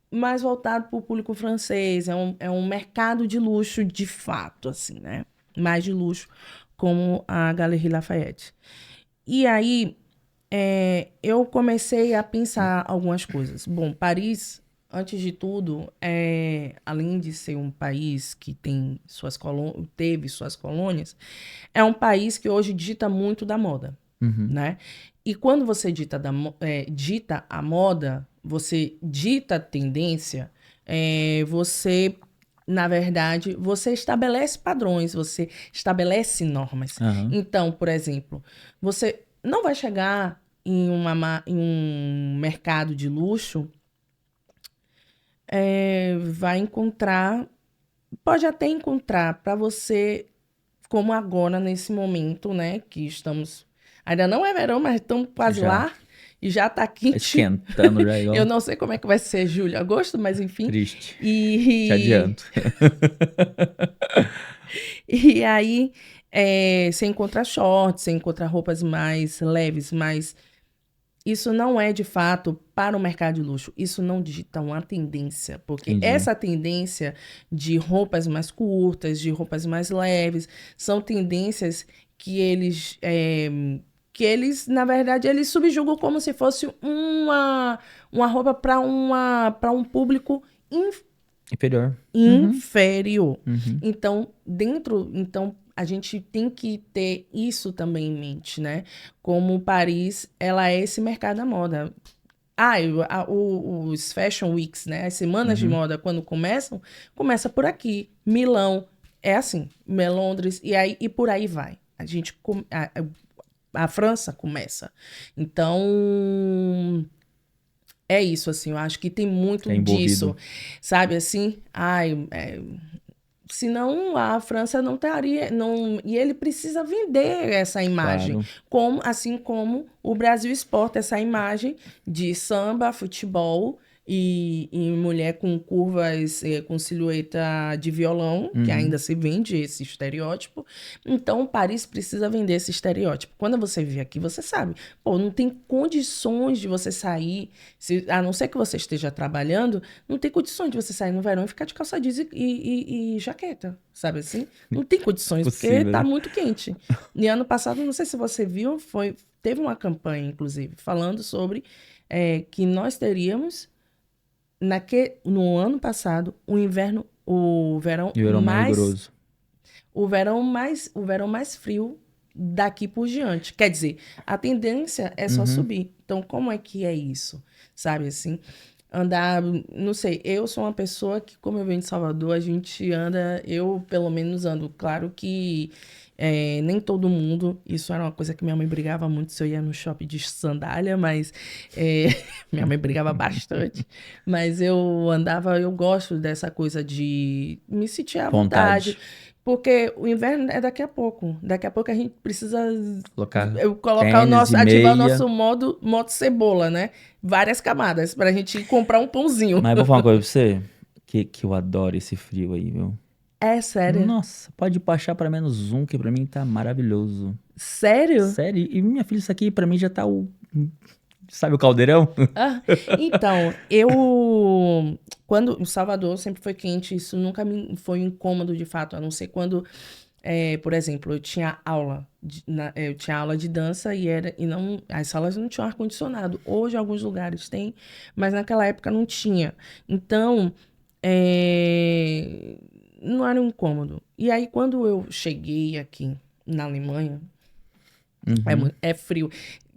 mais voltado para o público francês, é um mercado de luxo de fato, assim, né? Mais de luxo, como a Galerie Lafayette. E aí, eu comecei a pensar algumas coisas. Bom, Paris, antes de tudo, além de ser um país que tem teve suas colônias, é um país que hoje dita muito da moda, Uhum. né? E quando você dita a moda, você dita a tendência, você, na verdade, você estabelece padrões, você estabelece normas. Aham. Então, por exemplo, você não vai chegar em um mercado de luxo, vai encontrar, pode até encontrar para você, como agora nesse momento, né, que estamos, ainda não é verão, mas estamos quase Já. lá e já tá Tá quente. esquentando já, Eu igual. não sei como é que vai ser julho, agosto, mas enfim. Triste. Te E, adianto. e aí você encontra shorts, você encontra roupas mais leves, mas isso não é de fato para o mercado de luxo. Isso não dita uma tendência, porque Entendi. essa tendência de roupas mais curtas, de roupas mais leves, são tendências que na verdade, eles subjugam como se fosse uma roupa para um público Inferior. Uhum. inferior. Uhum. Então a gente tem que ter isso também em mente, né? Como Paris, ela é esse mercado da moda. Os Fashion Weeks, né? As semanas de Uhum. moda, quando começam, começa por aqui. Milão, é assim. Londres, e por aí vai. A França começa. Então, é isso, assim. Eu acho que tem muito É disso. envolvido. Sabe, assim? Senão a França não estaria. Não, e ele precisa vender essa imagem. Claro. Assim como o Brasil exporta essa imagem de samba, futebol e mulher com curvas, com silhueta de violão, que Uhum. ainda se vende esse estereótipo. Então, Paris precisa vender esse estereótipo. Quando você vier aqui, você sabe. Pô, não tem condições de você sair, a não ser que você esteja trabalhando, não tem condições de você sair no verão e ficar de calça jeans e jaqueta, sabe assim? Não tem condições, porque Possível, tá né? muito quente. E ano passado, não sei se você viu, teve uma campanha, inclusive, falando sobre que nós teríamos, no ano passado, E o verão mais rigoroso. o verão mais frio daqui por diante. Quer dizer, a tendência é só Uhum. subir. Então, como é que é isso? Sabe assim? Andar, não sei, eu sou uma pessoa que, como eu venho de Salvador, a gente anda, eu pelo menos ando. Claro que nem todo mundo, isso era uma coisa que minha mãe brigava muito se eu ia no shopping de sandália, mas é, minha mãe brigava bastante. Mas eu gosto dessa coisa de me sentir à vontade, Vontade. porque o inverno é daqui a pouco. Daqui a pouco a gente precisa Colocar tênis e ativar o meia. nosso modo cebola, né? Várias camadas pra gente comprar um pãozinho. Mas eu vou falar uma coisa pra você. Que eu adoro esse frio aí, viu? É sério? Nossa, pode baixar pra -1, que pra mim tá maravilhoso. Sério? Sério? E minha filha, isso aqui pra mim já tá o. Sabe o caldeirão? Ah, então, quando em Salvador sempre foi quente, isso nunca me foi incômodo de fato, a não ser quando, por exemplo, eu tinha aula de dança e não, as salas não tinham ar-condicionado. Hoje, alguns lugares têm, mas naquela época não tinha. Então, é, não era um incômodo. E aí, quando eu cheguei aqui na Alemanha, Uhum. é frio.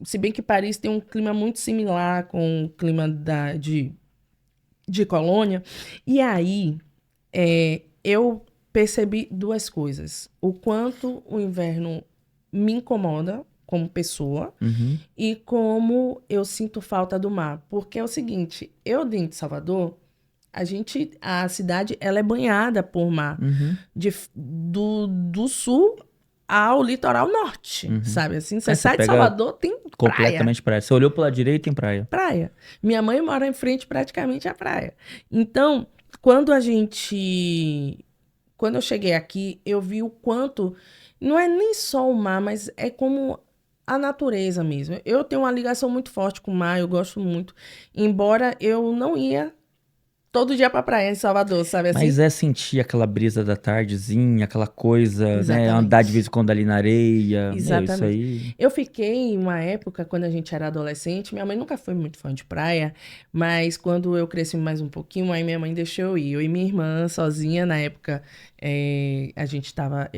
Se bem que Paris tem um clima muito similar com o clima de Colônia. E aí, eu percebi duas coisas. O quanto o inverno me incomoda como pessoa Uhum. e como eu sinto falta do mar. Porque é o seguinte, eu dentro de Salvador, a cidade, ela é banhada por mar. Uhum. Do sul ao litoral norte, Uhum. sabe assim? Você Aí você sai de pega Salvador, tem praia. completamente praia. Você olhou pro lado direito, tem praia. Praia. Minha mãe mora em frente praticamente à praia. Então, quando a gente. Quando eu cheguei aqui, eu vi o quanto. Não é nem só o mar, mas é como a natureza mesmo. Eu tenho uma ligação muito forte com o mar, eu gosto muito. Embora eu não ia todo dia pra praia em Salvador, sabe assim? Mas é sentir aquela brisa da tardezinha, aquela coisa, né? Andar de vez em Exatamente. quando ali na areia. Meu, isso Exatamente. aí. Eu fiquei uma época, quando a gente era adolescente, minha mãe nunca foi muito fã de praia, mas quando eu cresci mais um pouquinho, aí minha mãe deixou eu ir. Eu e minha irmã, sozinha, na época, a gente tava,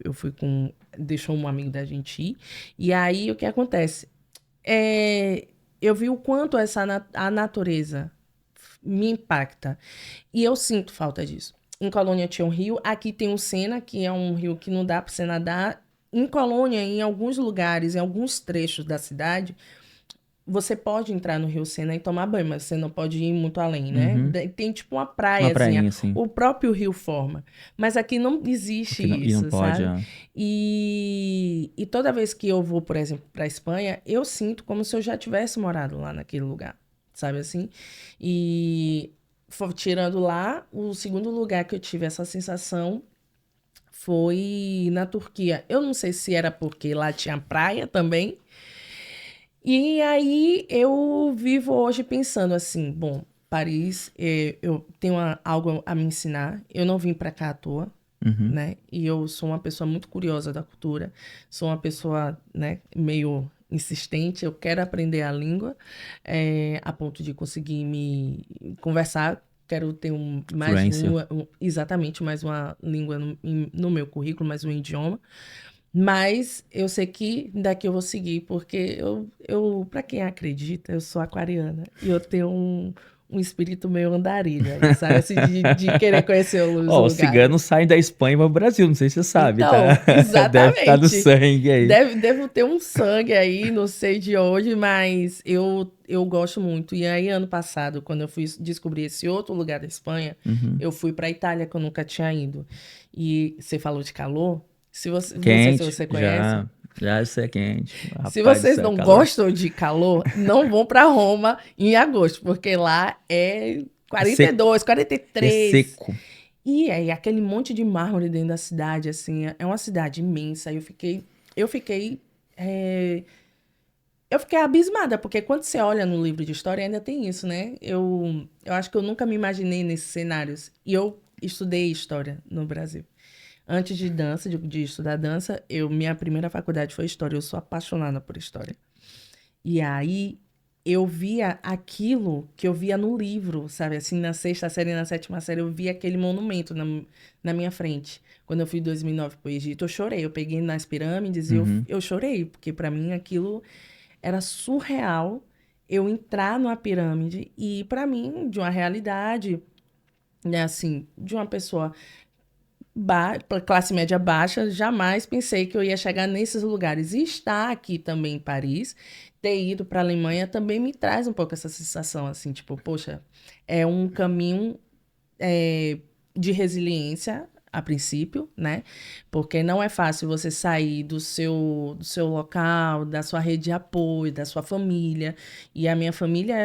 eu fui deixou um amigo da gente ir, e aí o que acontece? Eu vi o quanto a natureza me impacta, e eu sinto falta disso. Em Colônia tinha um rio, aqui tem o Sena, que é um rio que não dá para você nadar. Em Colônia, em alguns lugares, em alguns trechos da cidade, você pode entrar no Rio Sena e tomar banho, mas você não pode ir muito além, né? Uhum. Tem tipo uma Uma praiazinha, prainha, assim. o próprio rio forma. Mas aqui não existe Aqui não, e não isso, pode. sabe? E toda vez que eu vou, por exemplo, para Espanha, eu sinto como se eu já tivesse morado lá naquele lugar, sabe assim? E tirando lá, o segundo lugar que eu tive essa sensação foi na Turquia. Eu não sei se era porque lá tinha praia também. E aí eu vivo hoje pensando assim, bom, Paris, eu tenho algo a me ensinar. Eu não vim para cá à toa, Uhum. né? E eu sou uma pessoa muito curiosa da cultura. Sou uma pessoa, né, meio insistente. Eu quero aprender a língua, a ponto de conseguir me conversar. Quero ter Fluência. exatamente mais uma língua no meu currículo, mais um idioma. Mas eu sei que daqui eu vou seguir, porque para quem acredita, eu sou aquariana e eu tenho um espírito meio andarilho aí, sabe? Assim, de querer conhecer os Ó, os ciganos lugares. saem da Espanha para o Brasil, não sei se você sabe, tá? Então, Deve estar no exatamente. sangue aí. Devo ter um sangue aí, não sei de onde, mas eu gosto muito. E aí, ano passado, quando eu fui descobrir esse outro lugar da Espanha, Uhum. eu fui para Itália, que eu nunca tinha ido. E você falou de calor? Se você, não sei se Quente, você conhece. já isso é quente. Se Rapaz do vocês céu, não calor. gostam de calor, não vão para Roma em agosto, porque lá é É 42, seco, é 43. seco. E aí, aquele monte de mármore dentro da cidade, assim, é uma cidade imensa. Eu fiquei, é, eu fiquei abismada, porque quando você olha no livro de história, ainda tem isso, né? Eu acho que eu nunca me imaginei nesses cenários. E eu estudei história no Brasil. Antes de dança, de estudar dança, minha primeira faculdade foi história. Eu sou apaixonada por história. E aí eu via aquilo que eu via no livro, sabe? Assim, na sexta série e na sétima série, eu via aquele monumento na minha frente. Quando eu fui em 2009 para o Egito, eu chorei. Eu peguei nas pirâmides e Uhum. eu chorei, porque para mim aquilo era surreal. Eu entrar numa pirâmide e, para mim, de uma realidade, né, assim, de uma pessoa classe média baixa, jamais pensei que eu ia chegar nesses lugares. E estar aqui também em Paris, ter ido para a Alemanha, também me traz um pouco essa sensação, assim, tipo, poxa, é um caminho de resiliência a princípio, né? Porque não é fácil você sair do seu local, da sua rede de apoio, da sua família. E a minha família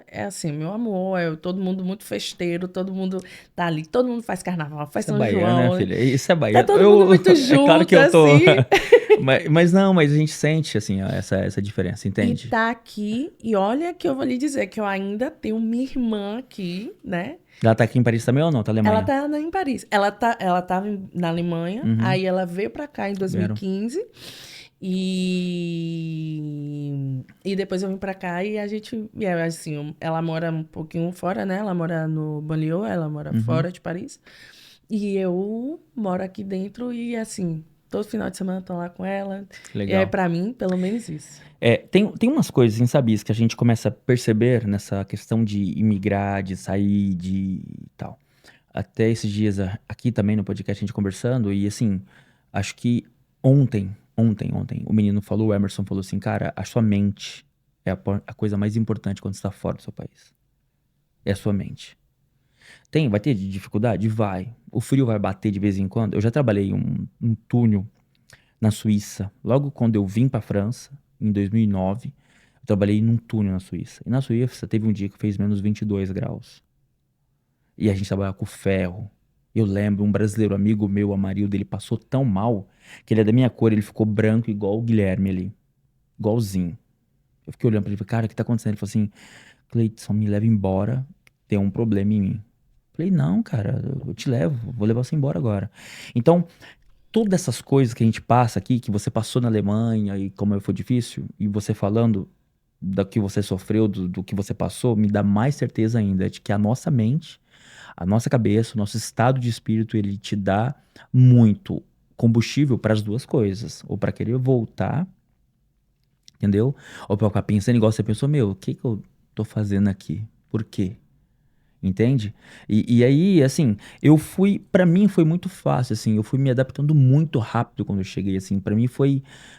é assim, meu amor, é todo mundo muito festeiro, todo mundo tá ali, todo mundo faz carnaval, faz Isso é São baiano, né, João, filha? Isso é tá baiano. todo mundo muito É claro que junto, eu tô. assim. Mas não, mas a gente sente, assim, ó, essa diferença, E entende? tá aqui, e olha que eu vou lhe dizer que eu ainda tenho minha irmã aqui, né? Ela tá aqui em Paris também ou não? Tá na Ela Alemanha? tá em Paris. Ela tava na Alemanha, Uhum. aí ela veio pra cá em Vieram. 2015 e depois eu vim pra cá e a gente, assim, ela mora um pouquinho fora, né? Ela mora no banlieue, ela mora Uhum. fora de Paris. E eu moro aqui dentro e assim, todo final de semana eu tô lá com ela. Que E é legal. pra mim, pelo menos isso. É, tem umas coisas, assim, sabe, isso que a gente começa a perceber nessa questão de imigrar, de sair, de tal. Até esses dias aqui também no podcast a gente conversando, e assim, acho que ontem, o menino falou, o Emerson falou assim, cara, a sua mente é a coisa mais importante quando você está fora do seu país. É a sua mente. Vai ter dificuldade? Vai. O frio vai bater de vez em quando. Eu já trabalhei um túnel na Suíça. Logo quando eu vim para França, em 2009, eu trabalhei num túnel na Suíça. E na Suíça teve um dia que fez menos 22 graus. E a gente trabalhava com ferro. Eu lembro, um brasileiro amigo meu, Amarildo, ele passou tão mal que ele é da minha cor, ele ficou branco igual o Guilherme ali. Igualzinho. Eu fiquei olhando pra ele e falei, cara, o que tá acontecendo? Ele falou assim, Cleiton, me leva embora, tem um problema em mim. Falei, não, cara, eu te levo, vou levar você embora agora. Então, todas essas coisas que a gente passa aqui, que você passou na Alemanha e como foi difícil, e você falando do que você sofreu, do que você passou, me dá mais certeza ainda de que a nossa mente, a nossa cabeça, o nosso estado de espírito, ele te dá muito combustível para as duas coisas, ou para querer voltar, entendeu? Ou para ficar pensando igual você pensou, meu, o que que eu tô fazendo aqui? Por quê? Entende? E aí, assim, pra mim foi muito fácil, assim, eu fui me adaptando muito rápido quando eu cheguei, assim, pra mim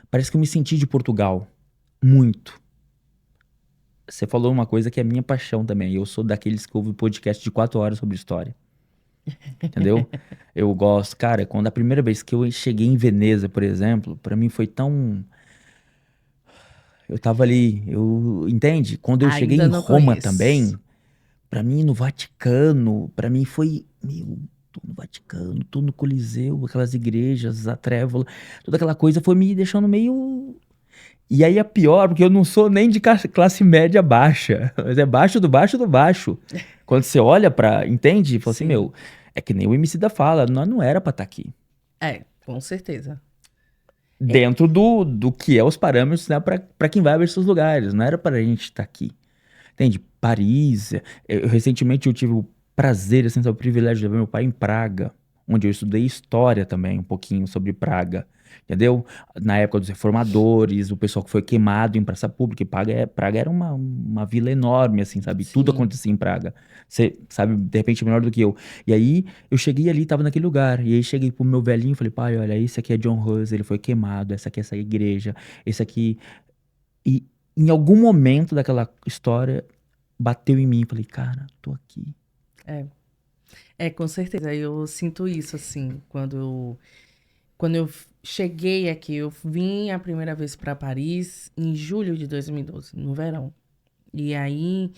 parece que eu me senti de Portugal, muito. Você falou uma coisa que é minha paixão também, eu sou daqueles que ouvem podcast de 4 horas sobre história, entendeu? Eu gosto, cara, quando a primeira vez que eu cheguei em Veneza, por exemplo, pra mim foi tão, eu tava ali, entende? Quando eu cheguei Ainda em não Roma conheço. também, pra mim, no Vaticano, pra mim foi, meu, tô no Vaticano, tô no Coliseu, aquelas igrejas, a Trévola, toda aquela coisa foi me deixando meio. E aí é pior, porque eu não sou nem de classe média baixa, mas é baixo do baixo do baixo. Quando você olha pra, entende? Fala assim, Sim. meu, é que nem o MC da fala, nós não era pra estar aqui. É, com certeza. É, Dentro do que é os parâmetros, né, pra quem vai ver esses lugares, não era pra gente estar aqui. Entende? Paris. Recentemente eu tive o prazer, assim, o privilégio de ver meu pai em Praga. onde eu estudei história também, um pouquinho sobre Praga, entendeu? Na época dos reformadores, o pessoal que foi queimado em praça pública, e Praga era uma vila enorme, assim, sabe? Tudo Sim. acontecia em Praga. Você sabe, de repente, melhor do que eu. E aí, eu cheguei ali, tava naquele lugar, e aí cheguei pro meu velhinho e falei, pai, olha, esse aqui é John Hus, ele foi queimado, essa aqui é essa igreja, esse aqui... E em algum momento daquela história, bateu em mim, falei, cara, tô aqui. É, com certeza. Eu sinto isso, assim, quando eu cheguei aqui, eu vim a primeira vez para Paris em julho de 2012, no verão. E aí,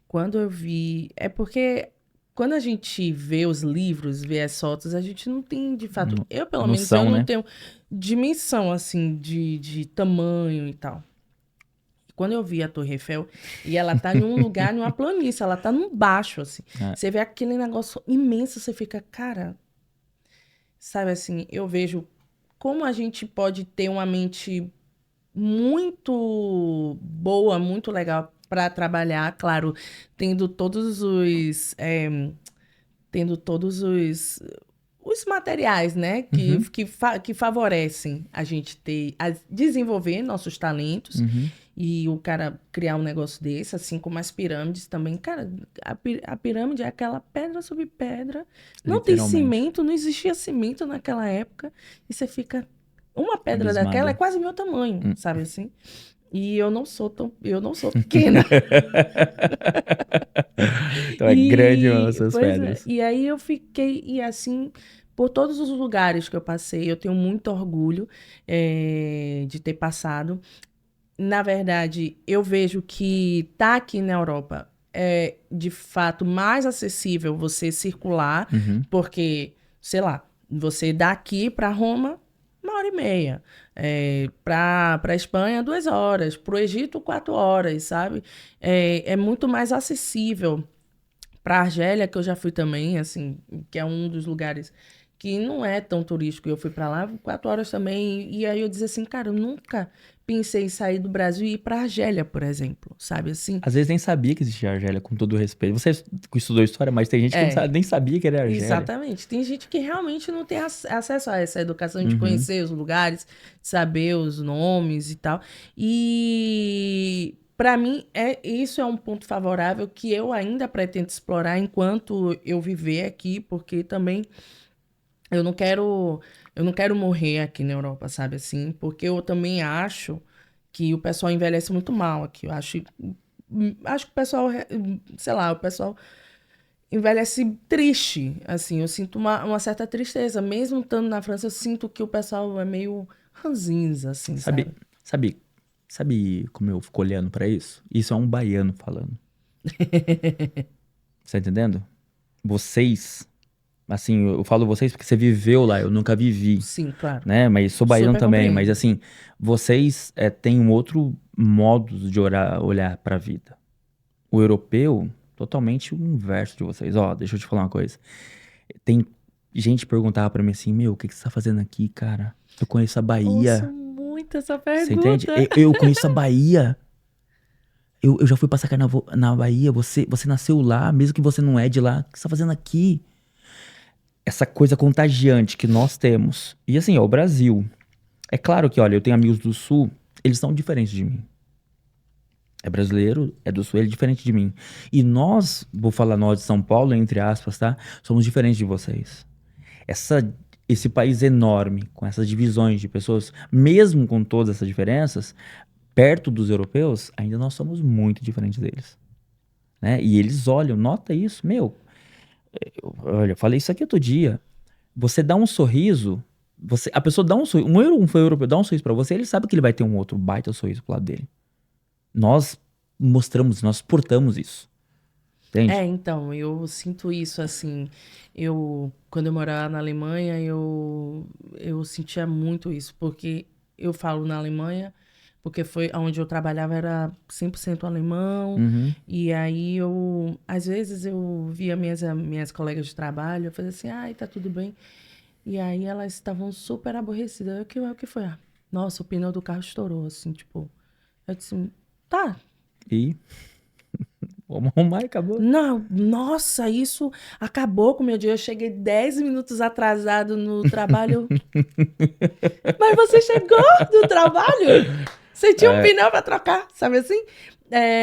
quando eu vi. É porque quando a gente vê os livros, vê as fotos, a gente não tem, de fato. Eu, pelo menos, eu Noção, não né? tenho dimensão, assim, de tamanho e tal. Quando eu vi a Torre Eiffel, e ela tá em um lugar, numa planície, ela tá num baixo, assim. É. Você vê aquele negócio imenso, você fica, cara, sabe assim, eu vejo como a gente pode ter uma mente muito boa, muito legal para trabalhar, claro, tendo todos os, tendo todos os materiais, né, Uhum, que favorecem a gente desenvolver nossos talentos uhum, e o cara criar um negócio desse, assim como as pirâmides também. Cara, a pirâmide é aquela pedra sobre pedra. Não tem literalmente. cimento, não existia cimento naquela época. E você fica. Uma pedra daquela é Abismado. quase meu tamanho, Hum. sabe assim? E eu não sou pequena. Então é grande mesmo essas Pois é. pedras. E aí eu fiquei, e assim, por todos os lugares que eu passei, eu tenho muito orgulho de ter passado. Na verdade, eu vejo que tá aqui na Europa é de fato mais acessível você circular, Uhum. porque, sei lá, você daqui para Roma, 1 hora e meia. Para Espanha, 2 horas. Para o Egito, 4 horas, sabe? É muito mais acessível. Para Argélia, que eu já fui também, assim, que é um dos lugares que não é tão turístico. Eu fui para lá 4 horas também. E aí eu dizia assim, cara, eu nunca pensei em sair do Brasil e ir para Argélia, por exemplo, sabe assim? Às vezes nem sabia que existia Argélia, com todo o respeito. Você estudou história, mas tem gente que não É, nem sabia que era Argélia. exatamente. Tem gente que realmente não tem acesso a essa educação de Uhum. conhecer os lugares, saber os nomes e tal. E para mim isso é um ponto favorável que eu ainda pretendo explorar enquanto eu viver aqui, porque também eu não quero eu não quero morrer aqui na Europa, sabe assim? Porque eu também acho que o pessoal envelhece muito mal aqui. Eu acho que o pessoal, sei lá, o pessoal envelhece triste, assim, eu sinto uma certa tristeza, mesmo estando na França, eu sinto que o pessoal é meio ranzinza, assim, Sabe, sabe? sabe, sabe como eu fico olhando pra isso? Isso é um baiano falando. Você tá entendendo? Vocês, assim, eu falo vocês porque você viveu lá, eu nunca vivi, Sim, claro. né? Mas sou baiano Super também. Mas compreendo. assim, vocês têm um outro modo de olhar pra vida. O europeu, totalmente o inverso de vocês. Ó, deixa eu te falar uma coisa. Tem gente que perguntava pra mim assim, meu, o que que você tá fazendo aqui, cara? Eu conheço a Ouço Bahia. muito essa Você entende? pergunta. Eu conheço a Bahia. Eu já fui passar carnaval na Bahia. Você nasceu lá, mesmo que você não é de lá. O que você tá fazendo aqui? Essa coisa contagiante que nós temos. E assim, é o Brasil. É claro que, olha, eu tenho amigos do Sul, eles são diferentes de mim. É brasileiro, é do Sul, ele é diferente de mim. E nós, vou falar nós de São Paulo, entre aspas, tá? Somos diferentes de vocês. Esse país enorme, com essas divisões de pessoas, mesmo com todas essas diferenças, perto dos europeus, ainda nós somos muito diferentes deles, né? E eles olham, nota isso, meu, olha, eu falei isso aqui outro dia. Você dá um sorriso, a pessoa dá um sorriso, um foi europeu, dá um sorriso pra você, ele sabe que ele vai ter um outro baita sorriso pro lado dele. Nós mostramos, nós portamos isso, entende? Então, eu sinto isso, assim, quando eu morava na Alemanha, eu sentia muito isso, porque eu falo na Alemanha, porque foi onde eu trabalhava era 100% alemão, Uhum. e aí às vezes eu via minhas colegas de trabalho, eu fazia assim, ai, tá tudo bem, e aí elas estavam super aborrecidas, o que foi? Ah, nossa, o pneu do carro estourou, assim, tipo, eu disse, tá, E Vamos arrumar e acabou. Não, nossa, isso acabou com o meu dia. Eu cheguei 10 minutos atrasado no trabalho. Mas você chegou do trabalho? Você tinha um pneu para trocar, sabe assim?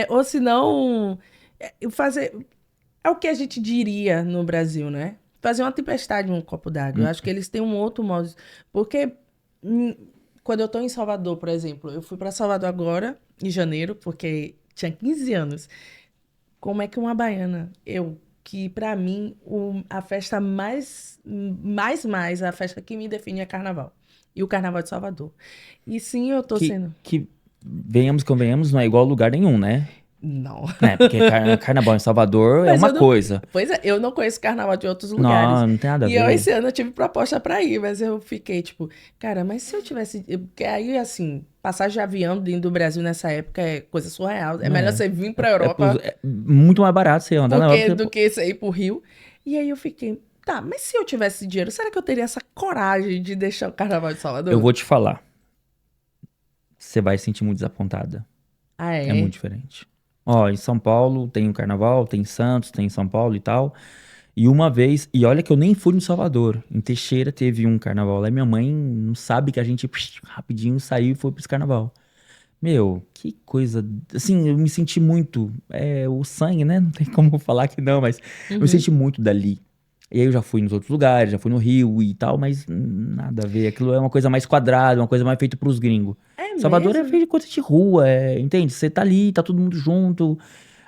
Ou se não, fazer. É o que a gente diria no Brasil, né? Fazer uma tempestade num copo d'água. Eu acho que eles têm um outro modo. Porque quando eu tô em Salvador, por exemplo, eu fui para Salvador agora, em janeiro, porque tinha 15 anos. Como é que uma baiana, que pra mim a festa mais, a festa que me define é carnaval. E o carnaval de Salvador. E sim, eu tô sendo. Que venhamos, convenhamos, não é igual a lugar nenhum, né? Não. É, porque carnaval em Salvador é Mas uma eu não. coisa. Pois é, eu não conheço carnaval de outros lugares. Não, não tem nada a E eu, ver. esse ano, eu tive proposta pra ir, mas eu fiquei tipo, cara, mas se eu tivesse. Porque aí, assim, passagem de avião dentro do Brasil nessa época é coisa surreal. É melhor você vir pra Europa É muito mais barato você andar na Europa. do que você ir pro Rio. E aí eu fiquei, tá, mas se eu tivesse dinheiro, será que eu teria essa coragem de deixar o carnaval de Salvador? Eu vou te falar. Você vai se sentir muito desapontada. Ah, É muito diferente. Ó, em São Paulo tem o carnaval, tem Santos, tem São Paulo e tal. E uma vez, e olha que eu nem fui no Salvador. Em Teixeira teve um carnaval lá e minha mãe não sabe que a gente rapidinho saiu e foi pra esse carnaval. Meu, que coisa. Assim, eu me senti muito. É, o sangue, né? Não tem como falar que não, mas eu me senti muito dali. E aí eu já fui nos outros lugares, já fui no Rio e tal, mas nada a ver. Aquilo é uma coisa mais quadrada, uma coisa mais feita pros gringos. É Salvador é mesmo? feito de coisa de rua, entende? Você tá ali, tá todo mundo junto.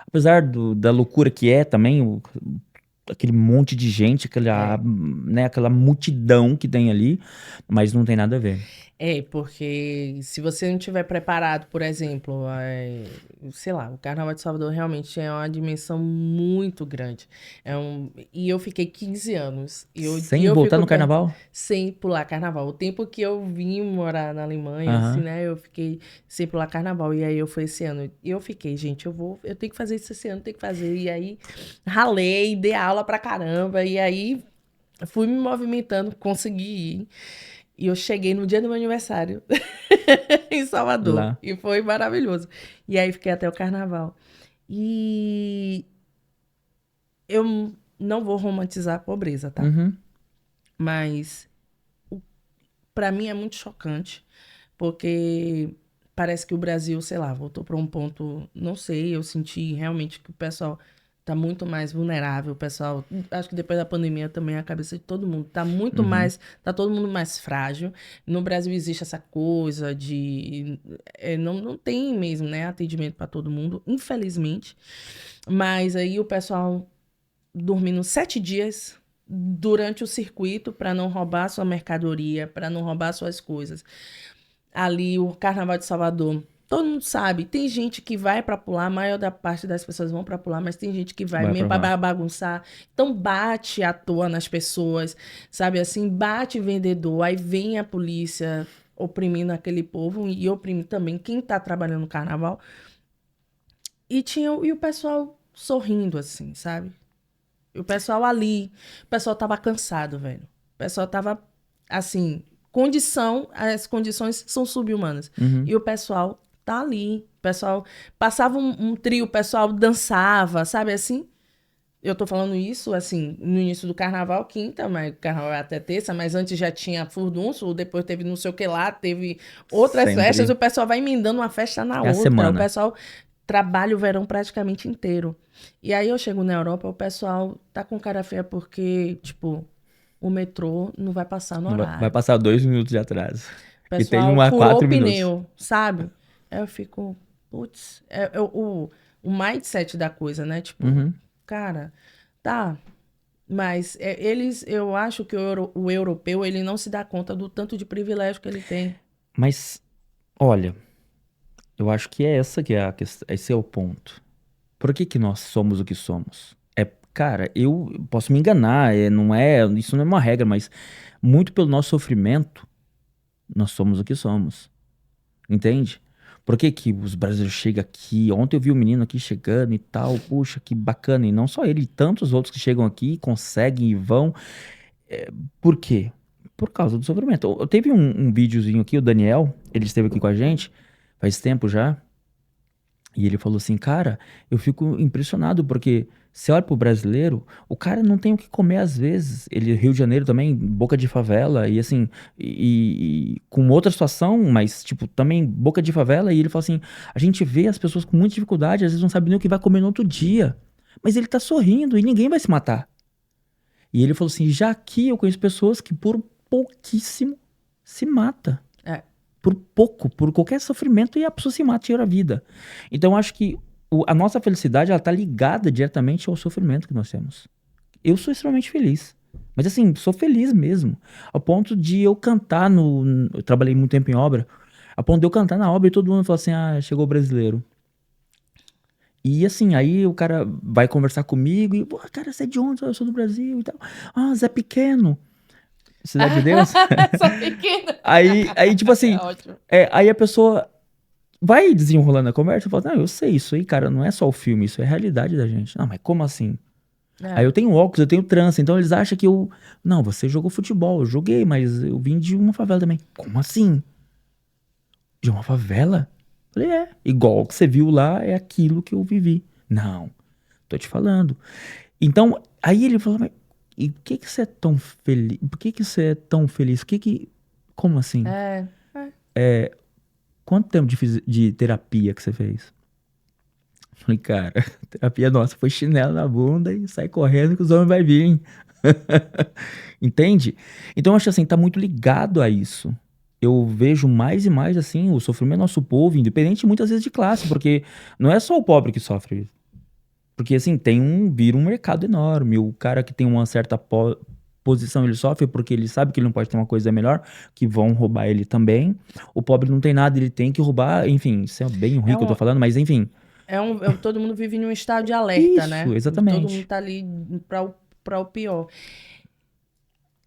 Apesar da loucura que é também, aquele monte de gente, É. aquela multidão que tem ali, mas não tem nada a ver. Porque se você não tiver preparado, por exemplo, sei lá, o Carnaval de Salvador realmente é uma dimensão muito grande. E eu fiquei 15 anos. E Sem eu voltar fico no carnaval? sem pular Carnaval. O tempo que eu vim morar na Alemanha, assim, Aham. né? Eu fiquei sem pular Carnaval. E aí eu fui esse ano. E eu fiquei, gente, eu tenho que fazer isso esse ano, tenho que fazer. E aí ralei, dei aula pra caramba. E aí fui me movimentando, consegui ir. E eu cheguei no dia do meu aniversário em Salvador. Lá. E foi maravilhoso. E aí fiquei até o carnaval. E eu não vou romantizar a pobreza, tá? Uhum. Mas pra mim é muito chocante, porque parece que o Brasil, sei lá, voltou para um ponto, não sei, eu senti realmente que o pessoal tá muito mais vulnerável, o pessoal, acho que depois da pandemia também a cabeça de todo mundo tá muito Uhum. mais, tá todo mundo mais frágil. No Brasil existe essa coisa de, não tem mesmo, né, atendimento para todo mundo, infelizmente. Mas aí o pessoal dormindo 7 dias durante o circuito para não roubar sua mercadoria, para não roubar suas coisas. Ali, o Carnaval de Salvador, todo mundo sabe, tem gente que vai para pular, a maior da parte das pessoas vão para pular, mas tem gente que vai Vai mesmo pra lá. para bagunçar. Então bate à toa nas pessoas, sabe assim, bate vendedor, aí vem a polícia oprimindo aquele povo e oprime também quem tá trabalhando no carnaval. E o pessoal sorrindo assim, sabe? E o pessoal ali, o pessoal tava cansado, velho. O pessoal tava, assim, as condições são subhumanas. Uhum. E o pessoal tá ali. O pessoal passava um trio, o pessoal dançava, sabe assim? Eu tô falando isso, assim, no início do carnaval, quinta, mas o carnaval é até terça, mas antes já tinha furdunço, depois teve não sei o que lá, teve outras festas, Sempre. o pessoal vai emendando uma festa na É a outra. O semana. pessoal trabalha o verão praticamente inteiro. E aí eu chego na Europa, o pessoal tá com cara feia porque, tipo, o metrô não vai passar no Não vai horário. passar 2 minutos de atraso. O E tem pessoal um a furou o 4 minutos. pneu, sabe? Aí eu fico, putz, o mindset da coisa, né? Tipo, Uhum. cara, tá, mas eu acho que o europeu, ele não se dá conta do tanto de privilégio que ele tem. Mas, olha, eu acho que é essa que é a questão. Esse é o ponto. Por que que nós somos o que somos? Cara, eu posso me enganar, isso não é uma regra, mas muito pelo nosso sofrimento, nós somos o que somos. Entende? Por que que os brasileiros chegam aqui? Ontem eu vi um menino aqui chegando e tal, puxa, que bacana. E não só ele, tantos outros que chegam aqui, conseguem e vão. Por quê? Por causa do sofrimento. Teve um videozinho aqui, o Daniel, ele esteve aqui com a gente, faz tempo já. E ele falou assim, cara, eu fico impressionado porque você olha pro brasileiro, o cara não tem o que comer às vezes. Ele, Rio de Janeiro também, boca de favela, e assim, e com outra situação, mas tipo, também boca de favela, e ele falou assim, a gente vê as pessoas com muita dificuldade, às vezes não sabe nem o que vai comer no outro dia. Mas ele tá sorrindo e ninguém vai se matar. E ele falou assim, já aqui eu conheço pessoas que por pouquíssimo se mata É, por pouco, por qualquer sofrimento, e a pessoa se mata, tira a vida. Então, eu acho que a nossa felicidade, ela tá ligada diretamente ao sofrimento que nós temos. Eu sou extremamente feliz. Mas assim, sou feliz mesmo. Ao ponto de eu cantar eu trabalhei muito tempo em obra. A ponto de eu cantar na obra e todo mundo fala assim, ah, chegou o brasileiro. E assim, aí o cara vai conversar comigo e, pô, cara, você é de onde? Eu sou do Brasil e tal. Ah, Zé Pequeno, Cidade de Deus. essa pequena. Aí tipo É assim, ótimo. aí a pessoa vai desenrolando a conversa e fala, não, eu sei isso aí, cara, não é só o filme, isso é a realidade da gente. Não, mas como assim? Aí É, eu tenho óculos, eu tenho trança, então eles acham que eu... Não, você jogou futebol, eu joguei, mas eu vim de uma favela também. Como assim? De uma favela? Falei, é, igual o que você viu lá, é aquilo que eu vivi. Não, tô te falando. Então, aí ele falou, mas e por que que você é tão feliz? Por que que você é tão feliz? Como assim? é, é. Quanto tempo de terapia que você fez? Falei, cara, terapia nossa foi chinelo na bunda e sai correndo que os homens vai vir. Entende? Então eu acho assim, tá muito ligado a isso. Eu vejo mais e mais assim o sofrimento do nosso povo, independente muitas vezes de classe, porque não é só o pobre que sofre. Porque assim, vira um mercado enorme. O cara que tem uma certa posição, ele sofre porque ele sabe que ele não pode ter uma coisa melhor, que vão roubar ele também. O pobre não tem nada, ele tem que roubar, enfim, isso é bem ruim É que eu tô um, falando, mas enfim. todo mundo vive em um estado de alerta, Isso, né? Todo mundo exatamente. tá ali para o pior.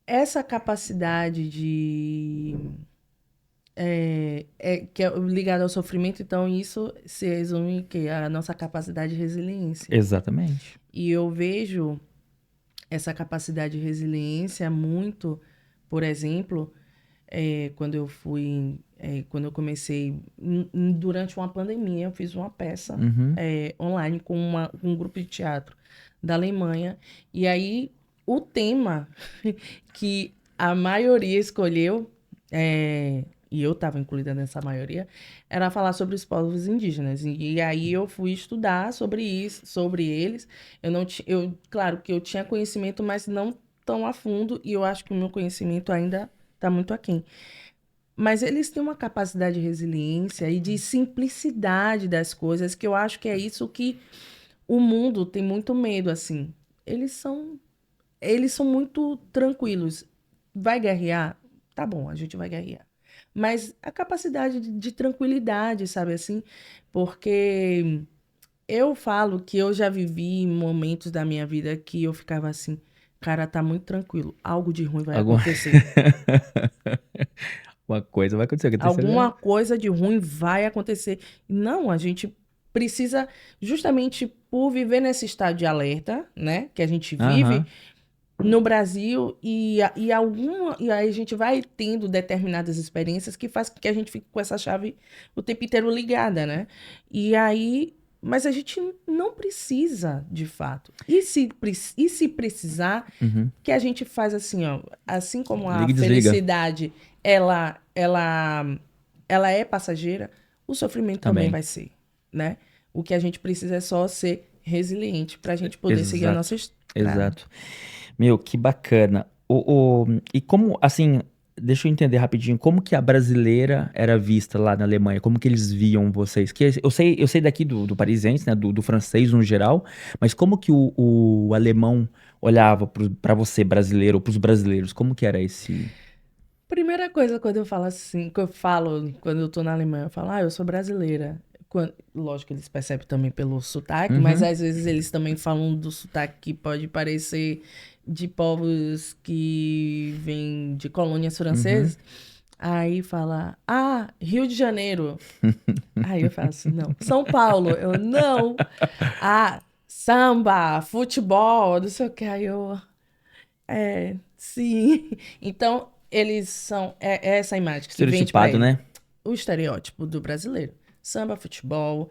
Essa capacidade de que é ligada ao sofrimento, então isso se resume que a nossa capacidade de resiliência. Exatamente. E eu vejo essa capacidade de resiliência muito, por exemplo, quando eu comecei durante uma pandemia, eu fiz uma peça Uhum. online com um grupo de teatro da Alemanha. E aí o tema que a maioria escolheu, e eu estava incluída nessa maioria, era falar sobre os povos indígenas. E aí eu fui estudar sobre isso, sobre eles. Eu não ti- eu, claro que eu tinha conhecimento, mas não tão a fundo, e eu acho que o meu conhecimento ainda está muito aquém. Mas eles têm uma capacidade de resiliência e de simplicidade das coisas, que eu acho que é isso que o mundo tem muito medo, assim. Eles são, eles são muito tranquilos. Vai guerrear? Tá bom, a gente vai guerrear. Mas a capacidade de tranquilidade, sabe assim? Porque eu falo que eu já vivi momentos da minha vida que eu ficava assim, cara, tá muito tranquilo, algo de ruim vai Alguma... acontecer. Uma coisa vai acontecer, que a terceira Alguma coisa de ruim vai acontecer. Não, a gente precisa, justamente por viver nesse estado de alerta, né, que a gente vive Aham. no Brasil e aí a gente vai tendo determinadas experiências que faz com que a gente fique com essa chave o tempo inteiro ligada, né? E aí, mas a gente não precisa, de fato. E se precisar, Uhum. que a gente faz assim, ó, assim como a Liga e desliga felicidade, ela é passageira, o sofrimento também também. vai ser, né? O que a gente precisa é só ser resiliente para a gente poder seguir a nossa Exato. estrada. Exato. Meu, que bacana. E como, assim, deixa eu entender rapidinho, como que a brasileira era vista lá na Alemanha? Como que eles viam vocês? Que eu sei daqui do parisiense, né, do francês no geral, mas como que o alemão olhava pra você, brasileiro, ou pros brasileiros? Como que era esse... Primeira coisa quando eu falo assim, que eu falo quando eu tô na Alemanha, eu falo, eu sou brasileira. Lógico que eles percebem também pelo sotaque, mas Uhum, às vezes eles também falam do sotaque que pode parecer de povos que vêm de colônias uhum. francesas. Aí fala, Rio de Janeiro. Aí eu falo assim, não. São Paulo. Eu, não. Samba, futebol, não sei o que. Aí eu, sim. Então, eles são. É essa imagem que se vende para Estereotipado, ele. né? O estereótipo do brasileiro. samba, futebol.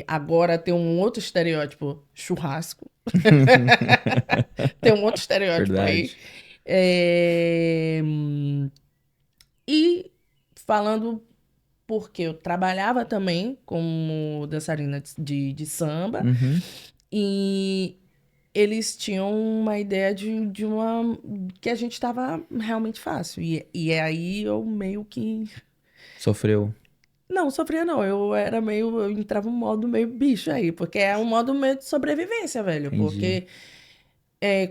Agora tem um outro estereótipo, churrasco. Tem um outro estereótipo aí. Verdade. É, E falando porque eu trabalhava também como dançarina de samba, Uhum. e eles tinham uma ideia de uma que a gente estava realmente fácil. E aí eu meio que. Sofreu. Não, sofria não. Eu era meio. Eu entrava um modo meio bicho aí, porque é um modo meio de sobrevivência, velho. Entendi. Porque,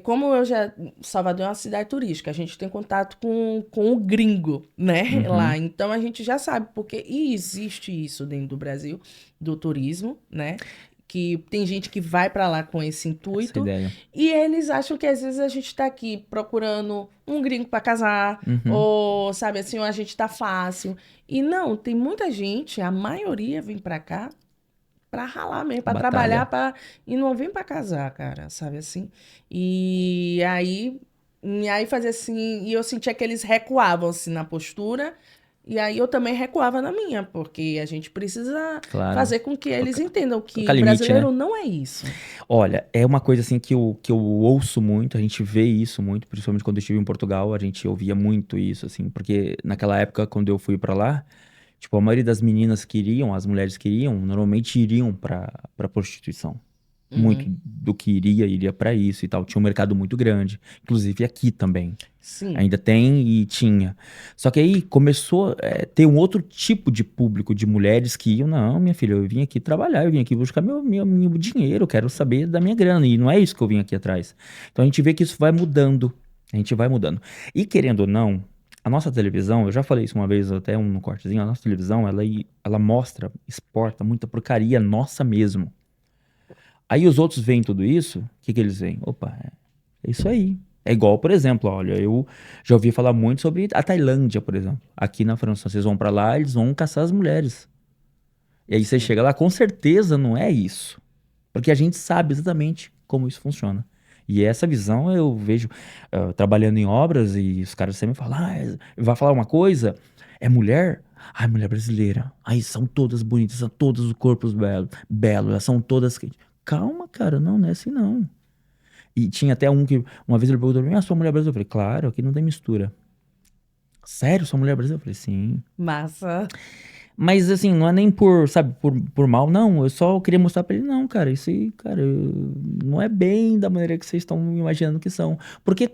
como eu já. Salvador é uma cidade turística, a gente tem contato com o gringo, né? Uhum. Lá. Então a gente já sabe, porque. E existe isso dentro do Brasil, do turismo, né? Que tem gente que vai para lá com esse Essa intuito ideia. e eles acham que às vezes a gente tá aqui procurando um gringo para casar, Uhum. ou sabe assim, ou a gente tá fácil. E não, tem muita gente, a maioria vem para cá para ralar mesmo, para trabalhar, Batalha. para e não vem para casar, cara, sabe assim? E aí fazia assim, e eu sentia que eles recuavam assim na postura. E aí eu também recuava na minha, porque a gente precisa Claro. fazer com que eles Colocar, entendam que colocar o limite, né? brasileiro não é isso. Olha, é uma coisa assim que eu ouço muito, a gente vê isso muito, principalmente quando eu estive em Portugal, a gente ouvia muito isso, assim, porque naquela época, quando eu fui pra lá, tipo, a maioria das meninas que iriam, as mulheres que iriam, normalmente iriam pra prostituição. Muito Uhum. do que iria pra isso e tal. Tinha um mercado muito grande, inclusive aqui também. Sim. Ainda tem e tinha. Só que aí começou a ter um outro tipo de público de mulheres que iam, não, minha filha, eu vim aqui trabalhar, eu vim aqui buscar meu dinheiro, eu quero saber da minha grana. E não é isso que eu vim aqui atrás. Então a gente vê que isso vai mudando. A gente vai mudando. E querendo ou não, a nossa televisão, eu já falei isso uma vez, até no cortezinho, a nossa televisão, ela mostra, exporta muita porcaria nossa mesmo. Aí os outros veem tudo isso, o que que eles veem? Opa, é isso aí. É igual, por exemplo, olha, eu já ouvi falar muito sobre a Tailândia, por exemplo. Aqui na França, vocês vão pra lá, eles vão caçar as mulheres. E aí você Sim. chega lá, com certeza não é isso. Porque a gente sabe exatamente como isso funciona. E essa visão eu vejo trabalhando em obras e os caras sempre falam, vai falar uma coisa, é mulher? Ai, mulher brasileira. Ai, são todas bonitas, são todos os corpos belos, elas são todas... Calma, cara, não é assim não. E tinha até um que, uma vez ele perguntou pra mim, sua mulher brasileira? Eu falei, claro, aqui não tem mistura. Sério, sua mulher brasileira? Eu falei, sim. Massa. Mas assim, não é nem por, sabe, por mal, não. Eu só queria mostrar pra ele, não, cara, isso aí, cara, não é bem da maneira que vocês estão imaginando que são. Porque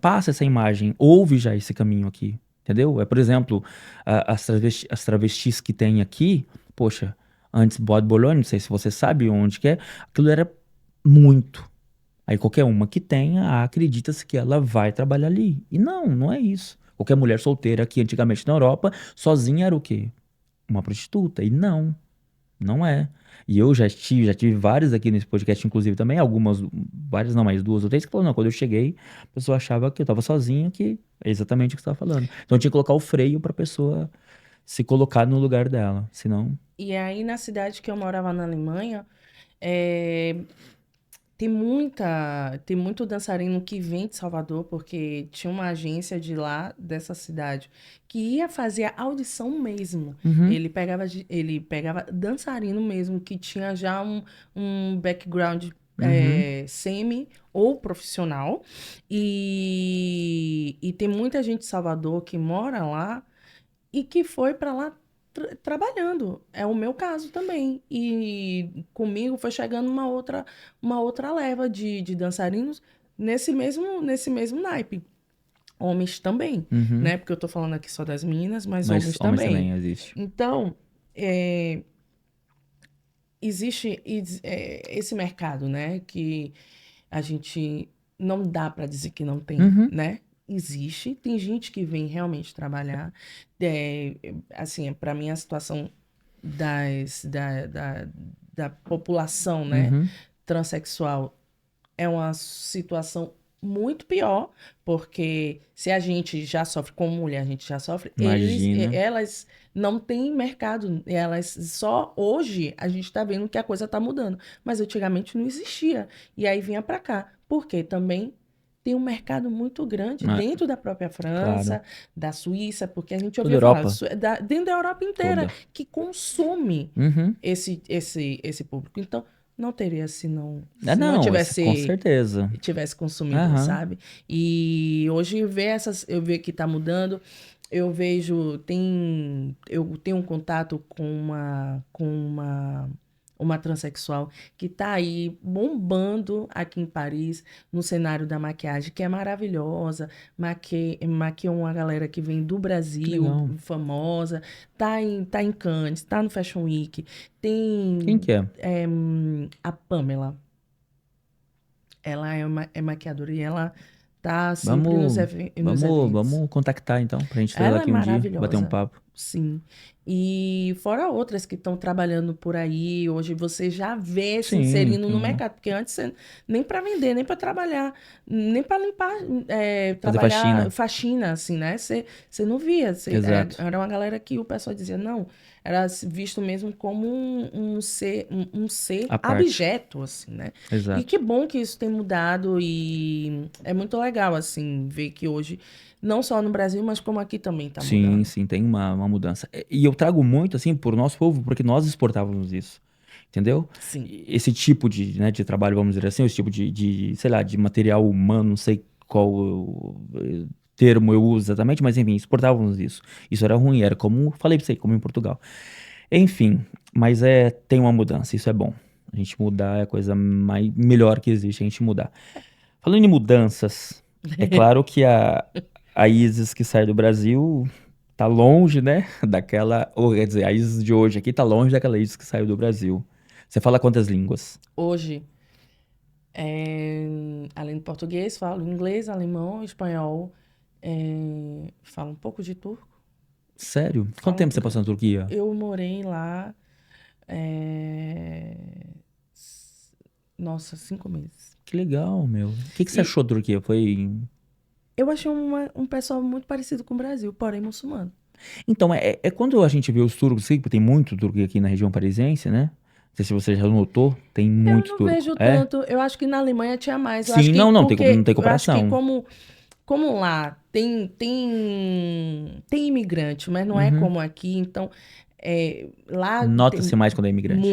passa essa imagem, houve já esse caminho aqui, entendeu? Por exemplo, as travestis que tem aqui, poxa, antes Bode Bologna, não sei se você sabe onde que é, aquilo era muito. Aí qualquer uma que tenha, acredita-se que ela vai trabalhar ali. E não é isso. Qualquer mulher solteira aqui antigamente na Europa, sozinha era o quê? Uma prostituta. E não é. E eu já tive várias aqui nesse podcast, inclusive também, algumas, várias não, mais duas ou três, que falaram, não, quando eu cheguei, a pessoa achava que eu tava sozinho, que é exatamente o que você tava falando. Então eu tinha que colocar o freio pra pessoa se colocar no lugar dela, senão... E aí, na cidade que eu morava na Alemanha, é, tem muito dançarino que vem de Salvador, porque tinha uma agência de lá, dessa cidade, que ia fazer a audição mesmo. Uhum, Ele pegava dançarino mesmo, que tinha já um background uhum. semi ou profissional. E tem muita gente de Salvador que mora lá e que foi para lá trabalhando. É o meu caso também. E comigo foi chegando uma outra leva de dançarinos nesse mesmo naipe. Homens também, Uhum. né? Porque eu tô falando aqui só das meninas, mas Mas homens homens também. também existe. Então, existe esse mercado, né? Que a gente não dá para dizer que não tem, Uhum. né? Existe, tem gente que vem realmente trabalhar. Assim, para mim, a situação da população, né, Uhum. transexual é uma situação muito pior, porque se a gente já sofre como mulher, a gente já sofre, Imagina. elas não têm mercado, elas só hoje a gente está vendo que a coisa está mudando, mas antigamente não existia. E aí vinha para cá, porque também tem um mercado muito grande Ah, dentro da própria claro. França, da Suíça, porque a gente Toda a ouvia falar, Europa? dentro da Europa inteira, Toda. que consome Uhum. esse público. Então, não teria Ah, se não não, isso com tivesse certeza. consumidor, Aham. sabe? E hoje eu vejo que está mudando. Eu vejo, eu tenho um contato com uma transexual que está aí bombando aqui em Paris, no cenário da maquiagem, que é maravilhosa, maquia uma galera que vem do Que Brasil, legal. famosa, tá em Cannes, tá no Fashion Week, Quem tem que é? a Pamela, ela é maquiadora e ela tá sempre Vamos, nos eventos. vamos contactar então, pra gente trazer ela Ela é aqui um dia, bater um maravilhosa, papo. sim. E fora outras que estão trabalhando por aí, hoje você já vê se Sim, inserindo no sim. mercado, porque antes nem para vender, nem para trabalhar, nem para limpar, Fazer trabalhar faxina. faxina, assim, né? Você não via, Exato. era uma galera que o pessoal dizia, não, era visto mesmo como um ser A parte. abjeto, assim, né? E que Exato. bom que isso tem mudado e é muito legal, assim, ver que hoje não só no Brasil, mas como aqui também está Sim, mudando. sim, tem uma mudança. E eu trago muito, assim, por nosso povo, porque nós exportávamos isso. Entendeu? Sim, Esse tipo de, né, de trabalho, vamos dizer assim, esse tipo sei lá, de material humano, não sei qual termo eu uso exatamente, mas enfim, exportávamos isso. Isso era ruim, era como, falei pra você, como em Portugal. Enfim, mas tem uma mudança, isso é bom. A gente mudar é a coisa melhor que existe, a gente mudar. Falando em mudanças, é claro que a Isis que sai do Brasil tá longe, né, daquela, ou quer dizer, a Isis de hoje aqui tá longe daquela Isis que saiu do Brasil. Você fala quantas línguas? hoje, além do português, falo inglês, alemão, espanhol, falo um pouco de turco, Sério? Quanto falo, tempo você passou na Turquia? eu morei lá, é, nossa, 5 meses. Que legal, meu. O que que você E achou da Turquia? Foi. eu achei um pessoal muito parecido com o Brasil, porém muçulmano. Então, é quando a gente vê os turcos, sim, porque tem muito turco aqui na região parisiense, né? Não sei se você já notou, tem Eu muito não turco. vejo É? tanto, eu acho que na Alemanha tinha mais, eu acho Sim, que não, não, não porque, tem eu acho que comparação. como lá tem imigrante, mas não é Uhum. como aqui, então lá Nota-se tem mais quando é imigrante.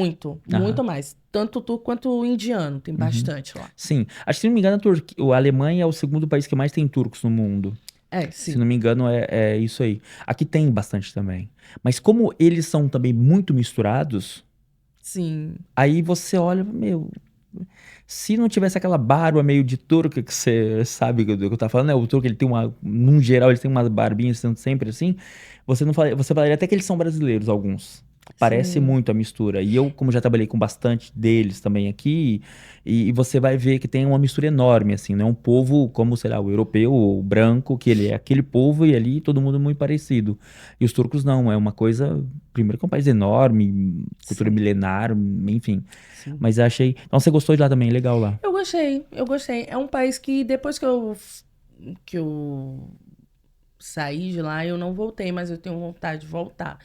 Aham. muito mais. Tanto tu quanto o indiano, tem Uhum. bastante lá. Sim, acho que se não me engano, a Alemanha é o segundo país que mais tem turcos no mundo. É, Se sim, não me engano, é isso aí. Aqui tem bastante também. Mas como eles são também muito misturados, sim, aí você olha, meu, se não tivesse aquela barba meio de turca que você sabe do que eu tô falando, né? O turco, ele tem num geral, ele tem umas barbinhas sendo sempre assim, você falaria até que eles são brasileiros, alguns. Parece sim, muito a mistura. E eu, como já trabalhei com bastante deles também aqui, e você vai ver que tem uma mistura enorme, assim, né? Um povo como, sei lá, o europeu, o branco, que ele é aquele povo e ali todo mundo muito parecido. E os turcos não, é uma coisa, primeiro que é um país enorme, cultura sim, milenar, enfim. sim. Mas eu achei. Então você gostou de lá também, legal lá. Eu gostei, eu gostei. É um país que depois que eu saí de lá, eu não voltei, mas eu tenho vontade de voltar.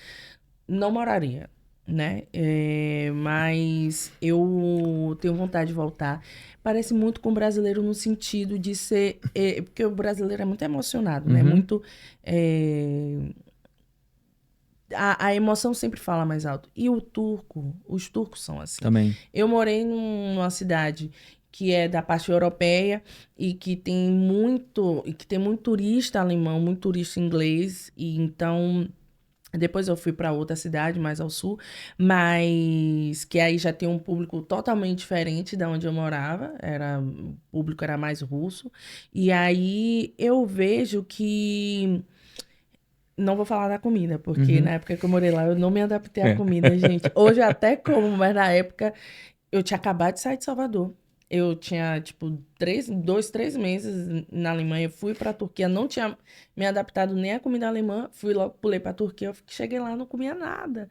Não moraria, né? Mas eu tenho vontade de voltar. Parece muito com o brasileiro no sentido de ser. Porque o brasileiro é muito emocionado, né? Uhum, Muito. é, a emoção sempre fala mais alto. E os turcos são assim. também. Eu morei numa cidade que é da parte europeia e que tem muito turista alemão, muito turista inglês, e então depois eu fui para outra cidade, mais ao sul, mas que aí já tem um público totalmente diferente da onde eu morava, o público era mais russo. E aí eu vejo que não vou falar da comida, porque na Uhum. época que eu morei lá eu não me adaptei à É. comida, gente. Hoje eu até como, mas na época eu tinha acabado de sair de Salvador. Eu tinha, tipo, 3 meses na Alemanha. Eu fui pra Turquia, não tinha me adaptado nem à comida alemã. Fui logo, pulei pra Turquia. Cheguei lá, não comia nada.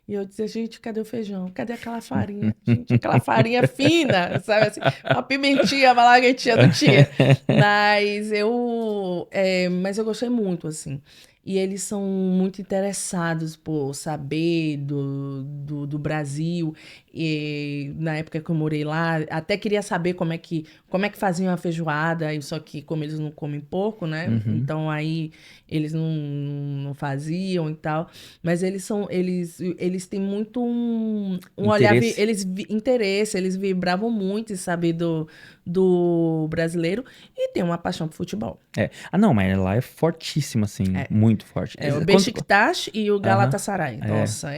E eu dizia, gente, cadê o feijão? Cadê aquela farinha? Gente, aquela farinha fina, sabe assim? Uma pimentinha, uma malaguetinha, não tinha. Mas eu gostei muito, assim. e eles são muito interessados por saber do Brasil. E na época que eu morei lá, até queria saber como é que faziam a feijoada, só que como eles não comem porco, né? Uhum. Então aí eles não faziam e tal. Mas eles têm muito um olhar, Interesse. interesse, eles vibravam muito em saber do brasileiro e tem uma paixão por futebol. É. Ah, não, mas lá é fortíssima, assim, É, muito forte. é o Quando... Beşiktaş e o Aham. Galatasaray. É. Nossa,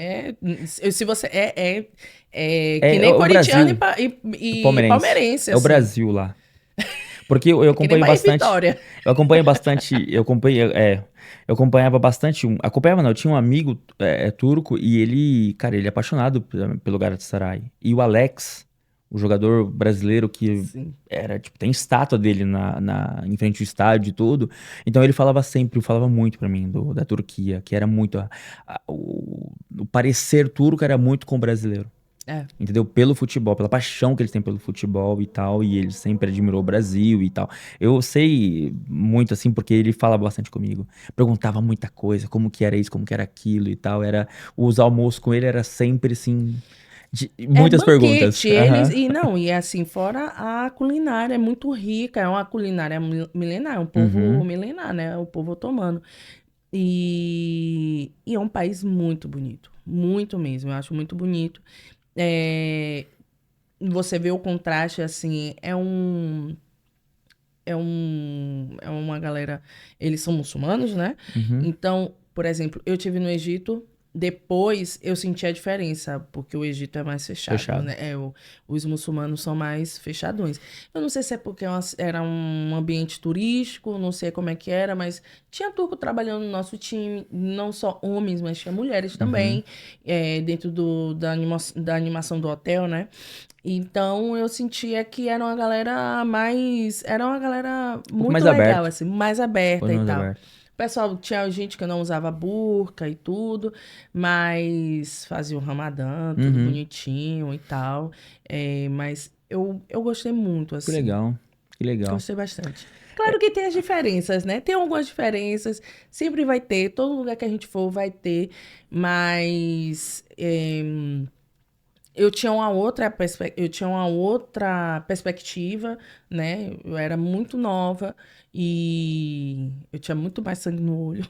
se você é que É nem o corintiano Brasil, e palmeirense. palmeirense, É o assim. Brasil lá. Porque eu É que nem acompanho Bahia e bastante. Vitória. Eu acompanho bastante. Eu acompanhava bastante. Acompanhava, não, eu tinha um amigo turco e ele, cara, ele é apaixonado pelo Galatasaray. E o Alex, o jogador brasileiro que Sim. era, tipo, tem estátua dele em frente ao estádio e tudo. Então ele falava sempre, falava muito pra mim da Turquia, que era muito. O parecer turco era muito com o brasileiro. É. Entendeu? Pelo futebol, pela paixão que eles têm pelo futebol e tal, e ele sempre admirou o Brasil e tal. Eu sei muito assim, porque ele falava bastante comigo. Perguntava muita coisa, como que era isso, como que era aquilo e tal. Os almoços com ele era sempre assim, É muitas perguntas. banquete, eles Aham. e não, e assim, fora a culinária é muito rica, é uma culinária milenar, é um povo Uhum. milenar, né? O povo otomano. E é um país muito bonito, muito mesmo, eu acho muito bonito. É, você vê o contraste, assim, é uma galera, eles são muçulmanos, né? Uhum. Então, por exemplo, eu tive no Egito, depois eu senti a diferença, porque o Egito é mais fechado, Fechado. né? Os muçulmanos são mais fechadões. Eu não sei se é porque era um ambiente turístico, não sei como é que era, mas tinha turco trabalhando no nosso time, não só homens, mas tinha mulheres Uhum. também, dentro da animação do hotel, né? Então eu sentia que era uma galera Um pouco muito mais legal, aberto. assim, mais Um pouco aberta e mais tal. aberto. O pessoal, tinha gente que não usava burca e tudo, mas fazia o Ramadã, tudo Uhum. bonitinho e tal. Mas eu gostei muito, Que assim. legal. Que legal. Gostei bastante. Claro que tem as diferenças, né? Tem algumas diferenças, sempre vai ter, todo lugar que a gente for vai ter, mas eu tinha uma outra perspectiva, né? Eu era muito nova e eu tinha muito mais sangue no olho.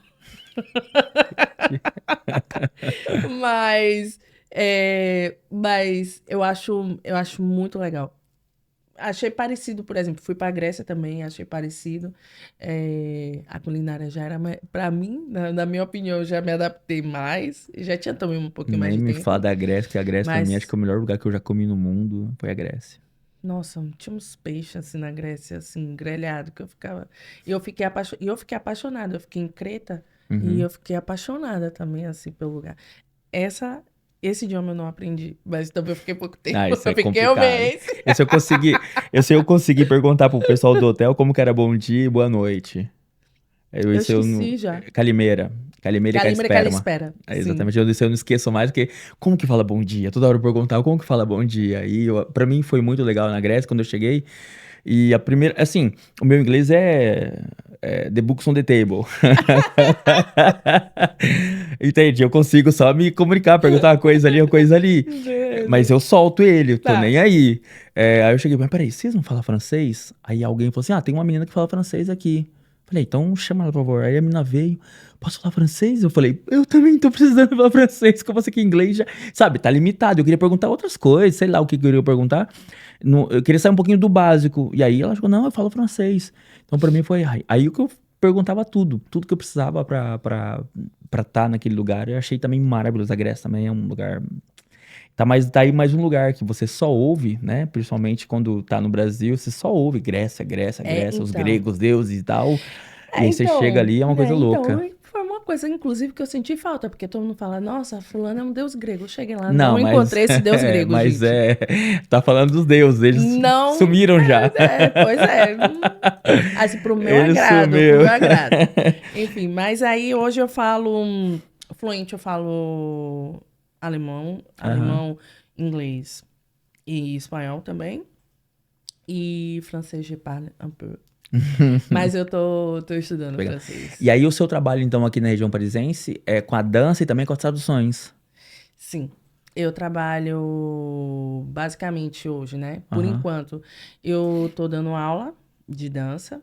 Mas eu acho muito legal. Achei parecido, por exemplo, fui para a Grécia também, achei parecido. A culinária já era, para mim, na minha opinião, eu já me adaptei mais. Já tinha também um pouquinho mais Nem de me fala tempo, da Grécia, que a Grécia pra mim acho que mas é o melhor lugar que eu já comi no mundo foi a Grécia. nossa, tinha uns peixes assim na Grécia, assim, grelhado, que eu ficava. E eu fiquei apaixonada, eu fiquei em Creta e Uhum. eu fiquei apaixonada também, assim, pelo lugar. Essa, esse idioma eu não aprendi, mas também eu fiquei pouco tempo, Ah, isso eu é fiquei um complicado. mês. Esse eu consegui perguntar pro pessoal do hotel como que era bom dia e boa noite. Eu Isso eu não... esqueci já. Calimeira. Calimeira e Galimra Calisperma. Calispera, sim. Exatamente, isso eu não esqueço mais, porque como que fala bom dia? Toda hora eu perguntava como que fala bom dia. Pra mim foi muito legal na Grécia quando eu cheguei. E a primeira, assim, o meu inglês é the books on the table. Entende? Eu consigo só me comunicar, perguntar uma coisa ali, uma coisa ali. Mas eu solto ele, tô Tá. nem aí. Aí eu cheguei, mas peraí, vocês não falam francês? Aí alguém falou assim: ah, tem uma menina que fala francês aqui. Falei, então chama ela, por favor. Aí a menina veio, posso falar francês? Eu falei, eu também tô precisando falar francês, como você que inglês já. Sabe, tá limitado. Eu queria perguntar outras coisas, sei lá o que eu queria perguntar. Eu queria sair um pouquinho do básico. E aí ela falou, não, eu falo francês. Então pra mim foi. Aí o que eu perguntava tudo que eu precisava pra estar naquele lugar. Eu achei também maravilhoso. A Grécia também é um lugar. Tá aí mais um lugar que você só ouve, né? Principalmente quando tá no Brasil, você só ouve Grécia, Grécia, Grécia, os Então. gregos, deuses e tal. E É, aí você chega então, ali, é uma coisa né, então, louca. foi uma coisa, inclusive, que eu senti falta, porque todo mundo fala, nossa, fulano é um deus grego. Eu cheguei lá, Não, não mas encontrei esse deus é, grego, mas gente. é, tá falando dos deuses, eles Não, sumiram já. pois é, assim, Eles pro sumiu. meu agrado. Enfim, mas aí hoje eu falo fluente, eu falo Aham. alemão, inglês e espanhol também. E francês je parle un peu. Mas eu tô estudando Legal. francês. E aí o seu trabalho, então, aqui na região parisiense é com a dança e também com as traduções. Sim, eu trabalho basicamente hoje, né? Por Aham. enquanto, eu tô dando aula de dança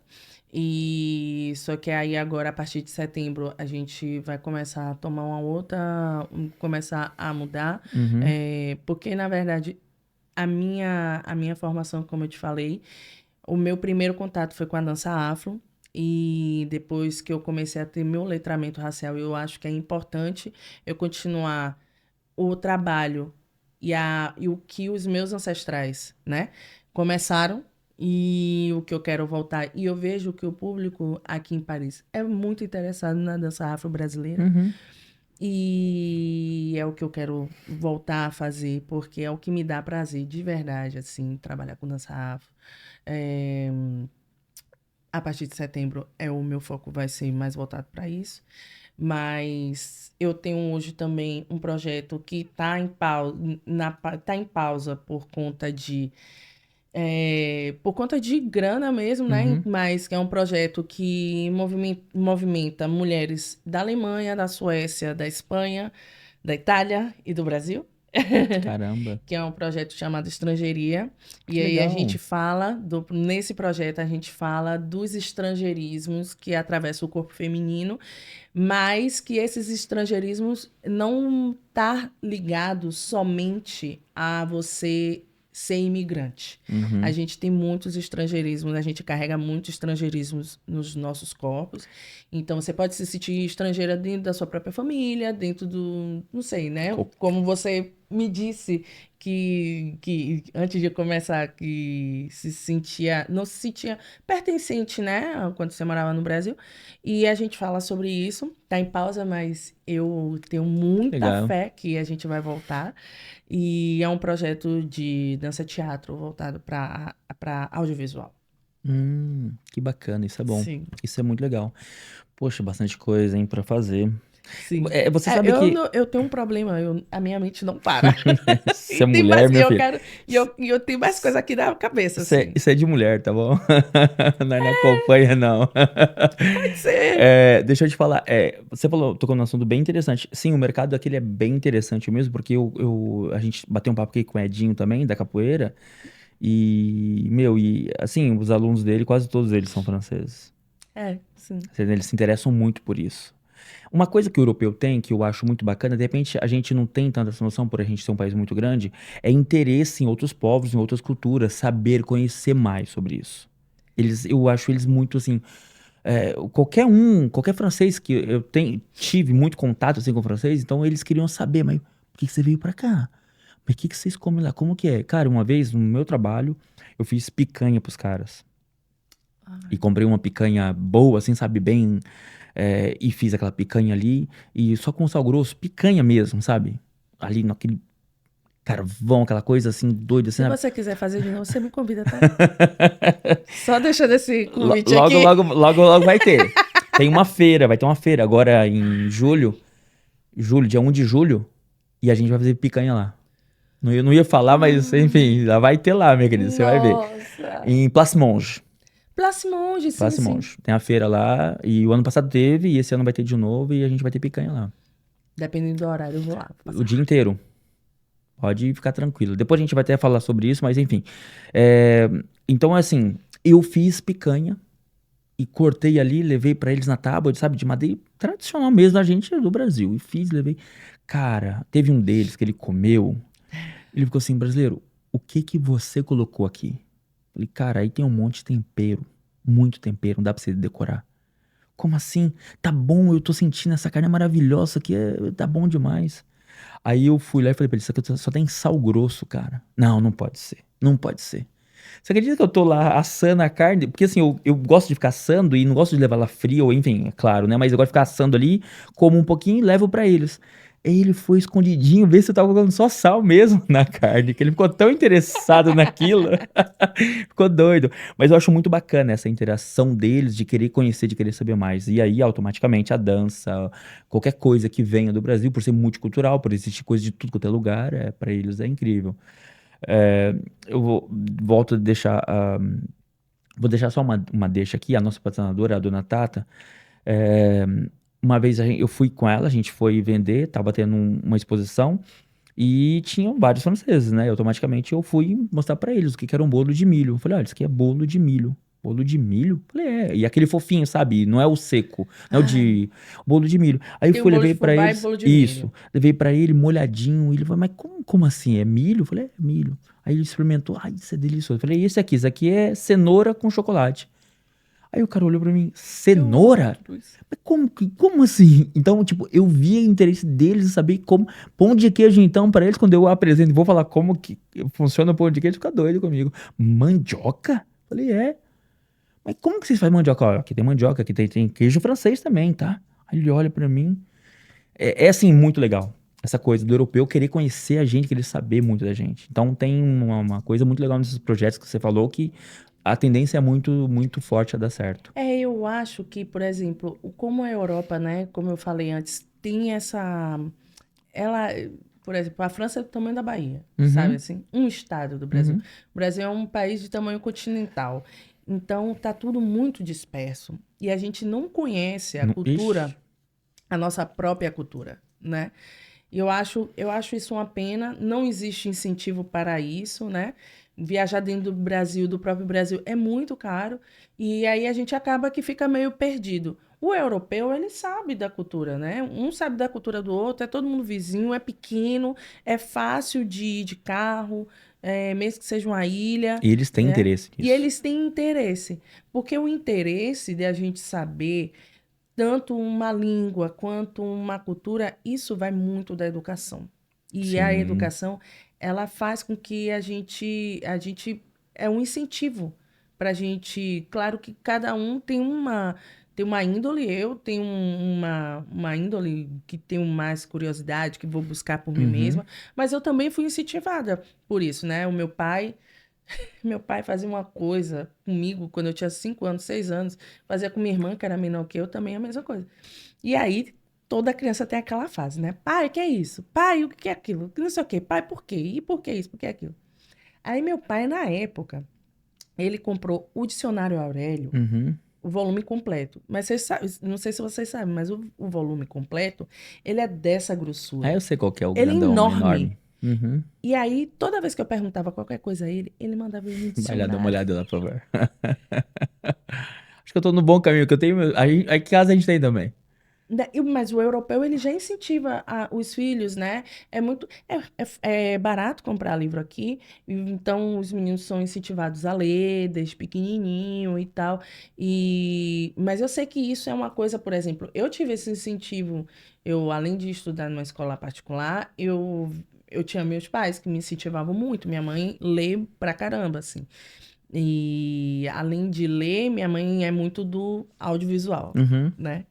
e só que aí agora a partir de setembro a gente vai começar a tomar uma outra, começar a mudar, Uhum. porque na verdade a minha formação, como eu te falei, o meu primeiro contato foi com a dança afro. E depois que eu comecei a ter meu letramento racial, eu acho que é importante eu continuar o trabalho e o que os meus ancestrais, né, começaram e o que eu quero voltar. E eu vejo que o público aqui em Paris é muito interessado na dança afro-brasileira. Uhum. E é o que eu quero voltar a fazer, porque é o que me dá prazer de verdade, assim, trabalhar com dança afro. É, a partir de setembro o meu foco vai ser mais voltado para isso. Mas eu tenho hoje também um projeto que está em pausa, tá em pausa por conta de grana mesmo, né? Uhum. Mas que é um projeto que movimenta mulheres da Alemanha, da Suécia, da Espanha, da Itália e do Brasil. Caramba. Que é um projeto chamado Estrangeiria. Que E aí a legal. gente fala, nesse projeto a gente fala dos estrangeirismos que atravessam o corpo feminino, mas que esses estrangeirismos não tá ligado somente a você ser imigrante. A Uhum. gente tem muitos estrangeirismos, a gente carrega muitos estrangeirismos nos nossos corpos. Então você pode se sentir estrangeira dentro da sua própria família, dentro do, não sei, né? Co- Como você me disse que antes de começar que não se sentia pertencente, né? Quando você morava no Brasil. E a gente fala sobre isso, tá em pausa, mas eu tenho Que muita legal. fé que a gente vai voltar. E é um projeto de dança-teatro voltado para audiovisual. Que bacana, isso é bom. Sim, Isso é muito legal. Poxa, bastante coisa, hein, pra fazer. sim. Você sabe que Eu tenho um problema, a minha mente não para. você é mulher, E meu eu filho. quero, eu tenho mais coisa aqui na cabeça, assim. Isso é de mulher, tá bom? Nós não acompanha, não. Pode ser. Deixa eu te falar, você falou, tocou num assunto bem interessante. Sim, o mercado aquele é bem interessante mesmo, porque a gente bateu um papo aqui com o Edinho também, da capoeira, e assim, os alunos dele, quase todos eles são franceses. Sim. Eles se interessam muito por isso. Uma coisa que o europeu tem, que eu acho muito bacana, de repente a gente não tem tanta essa noção por a gente ser um país muito grande, é interesse em outros povos, em outras culturas, saber conhecer mais sobre isso. Eu acho eles muito assim. Qualquer francês que tive muito contato assim com francês, então eles queriam saber, mas por que que você veio pra cá? Mas o que que vocês comem lá? Como que é? Cara, uma vez no meu trabalho, eu fiz picanha pros caras. E Ai, comprei uma picanha boa, assim, sabe, bem. E fiz aquela picanha ali, e só com sal grosso, picanha mesmo, sabe? Ali naquele carvão, aquela coisa assim, doida, assim, se sabe? você quiser fazer de novo, você me convida, tá? Só deixando esse convite Logo, aqui. logo, logo, logo vai ter. Tem uma feira, vai ter uma feira agora em julho, dia 1 de julho, e a gente vai fazer picanha lá. Eu não ia falar, mas enfim, já vai ter lá, minha querida, você vai ver. Nossa. Em Place Monge. Plasmonge, sim, Place sim. Monge. Tem a feira lá, e o ano passado teve, e esse ano vai ter de novo, e a gente vai ter picanha lá. Dependendo do horário, eu vou lá vou O dia passar. inteiro. Pode ficar tranquilo. Depois a gente vai até falar sobre isso, mas enfim. É, então, assim, eu fiz picanha e cortei ali, levei pra eles na tábua, sabe, de madeira tradicional mesmo da gente do Brasil. E fiz, levei. Cara, teve um deles que ele comeu. Ele ficou assim, brasileiro, o que que você colocou aqui? Falei, cara, aí tem um monte de tempero, muito tempero, não dá pra você decorar. Como assim? Tá bom, eu tô sentindo essa carne maravilhosa aqui, tá bom demais. Aí eu fui lá e falei pra ele, isso aqui só tem sal grosso, cara. Não, não pode ser. Não pode ser. Você acredita que eu tô lá assando a carne? Porque assim, eu gosto de ficar assando e não gosto de levar ela fria, ou enfim, é claro, né? Mas eu gosto de ficar assando ali, como um pouquinho e levo pra eles. Aí ele foi escondidinho, ver se eu tava colocando só sal mesmo na carne, que ele ficou tão interessado naquilo. Ficou doido. Mas eu acho muito bacana essa interação deles, de querer conhecer, de querer saber mais. E aí, automaticamente, a dança, qualquer coisa que venha do Brasil, por ser multicultural, por existir coisa de tudo quanto é lugar, para eles é incrível. É, volto a deixar Vou deixar só uma deixa aqui, a nossa patrocinadora, a dona Tata, é, uma vez eu fui com ela, a gente foi vender, tava tendo uma exposição e tinham vários franceses, né? E automaticamente eu fui mostrar pra eles o que que era um bolo de milho. Eu falei, olha, isso aqui é bolo de milho. Bolo de milho? Eu falei, é. E aquele fofinho, sabe? Não é o seco, não é o Ai, de bolo de milho. Aí eu tem o fui, bolo de levei pra fubá e eles, bolo de isso. milho. Levei pra ele molhadinho. E ele falou, mas como assim? É milho? Eu falei, é milho. Aí ele experimentou, ai, isso é delicioso. Eu falei, e esse aqui? Isso aqui é cenoura com chocolate. Aí o cara olhou pra mim, Eu amo cenoura? tudo isso. Mas como assim? Então, tipo, eu via o interesse deles em saber como. Pão de queijo, então, pra eles, quando eu apresento e vou falar como que funciona o pão de queijo, fica doido comigo. Mandioca? Falei, é. Mas como que vocês fazem mandioca? Ó, aqui tem mandioca, aqui tem queijo francês também, tá? Aí ele olha pra mim. É assim, muito legal. Essa coisa do europeu querer conhecer a gente, querer saber muito da gente. Então tem uma coisa muito legal nesses projetos que você falou que a tendência é muito, muito forte a dar certo. Eu acho que, por exemplo, como a Europa, né, como eu falei antes, tem essa. Ela, por exemplo, a França é do tamanho da Bahia, sabe Uhum, assim? Um estado do Brasil. uhum. O Brasil é um país de tamanho continental. Então, tá tudo muito disperso. E a gente não conhece a Ixi. cultura, a nossa própria cultura, né? E eu acho isso uma pena. Não existe incentivo para isso, né? Viajar dentro do Brasil, do próprio Brasil, é muito caro. E aí a gente acaba que fica meio perdido. O europeu, ele sabe da cultura, né? Um sabe da cultura do outro, é todo mundo vizinho, é pequeno, é fácil de ir de carro, mesmo que seja uma ilha, E eles têm né? interesse E nisso. eles têm interesse, porque o interesse de a gente saber tanto uma língua quanto uma cultura, isso vai muito da educação. E a Sim, educação, ela faz com que a gente é um incentivo para a gente. Claro que cada um tem uma índole, eu tenho uma índole que tenho mais curiosidade, que vou buscar por mim uhum. mesma, mas eu também fui incentivada por isso, né? O meu pai fazia uma coisa comigo quando eu tinha 5 anos, 6 anos, fazia com minha irmã, que era menor que eu, também a mesma coisa. E aí, toda criança tem aquela fase, né? Pai, o que é isso? Pai, o que é aquilo? Não sei o quê. Pai, por quê? E por que isso? Por que aquilo? Aí, meu pai, na época, ele comprou o Dicionário Aurélio, Uhum. o volume completo. Mas vocês sabem, não sei se vocês sabem, mas o volume completo, ele é dessa Aí grossura. eu sei qual que é o Ele é grandão, enorme. enorme. Uhum. E aí, toda vez que eu perguntava qualquer coisa a ele, ele mandava eu no Vai lá dar uma dicionário. olhada lá, por favor. Acho que eu tô no bom caminho, que eu tenho. Aqui em casa a gente tem também. Mas o europeu ele já incentiva os filhos, né? É muito é barato comprar livro aqui, então os meninos são incentivados a ler desde pequenininho e tal. Mas eu sei que isso é uma coisa, por exemplo, eu tive esse incentivo. Eu, além de estudar numa escola particular, eu tinha meus pais que me incentivavam muito. Minha mãe lê pra caramba, assim. E além de ler, minha mãe é muito do audiovisual, Uhum. né?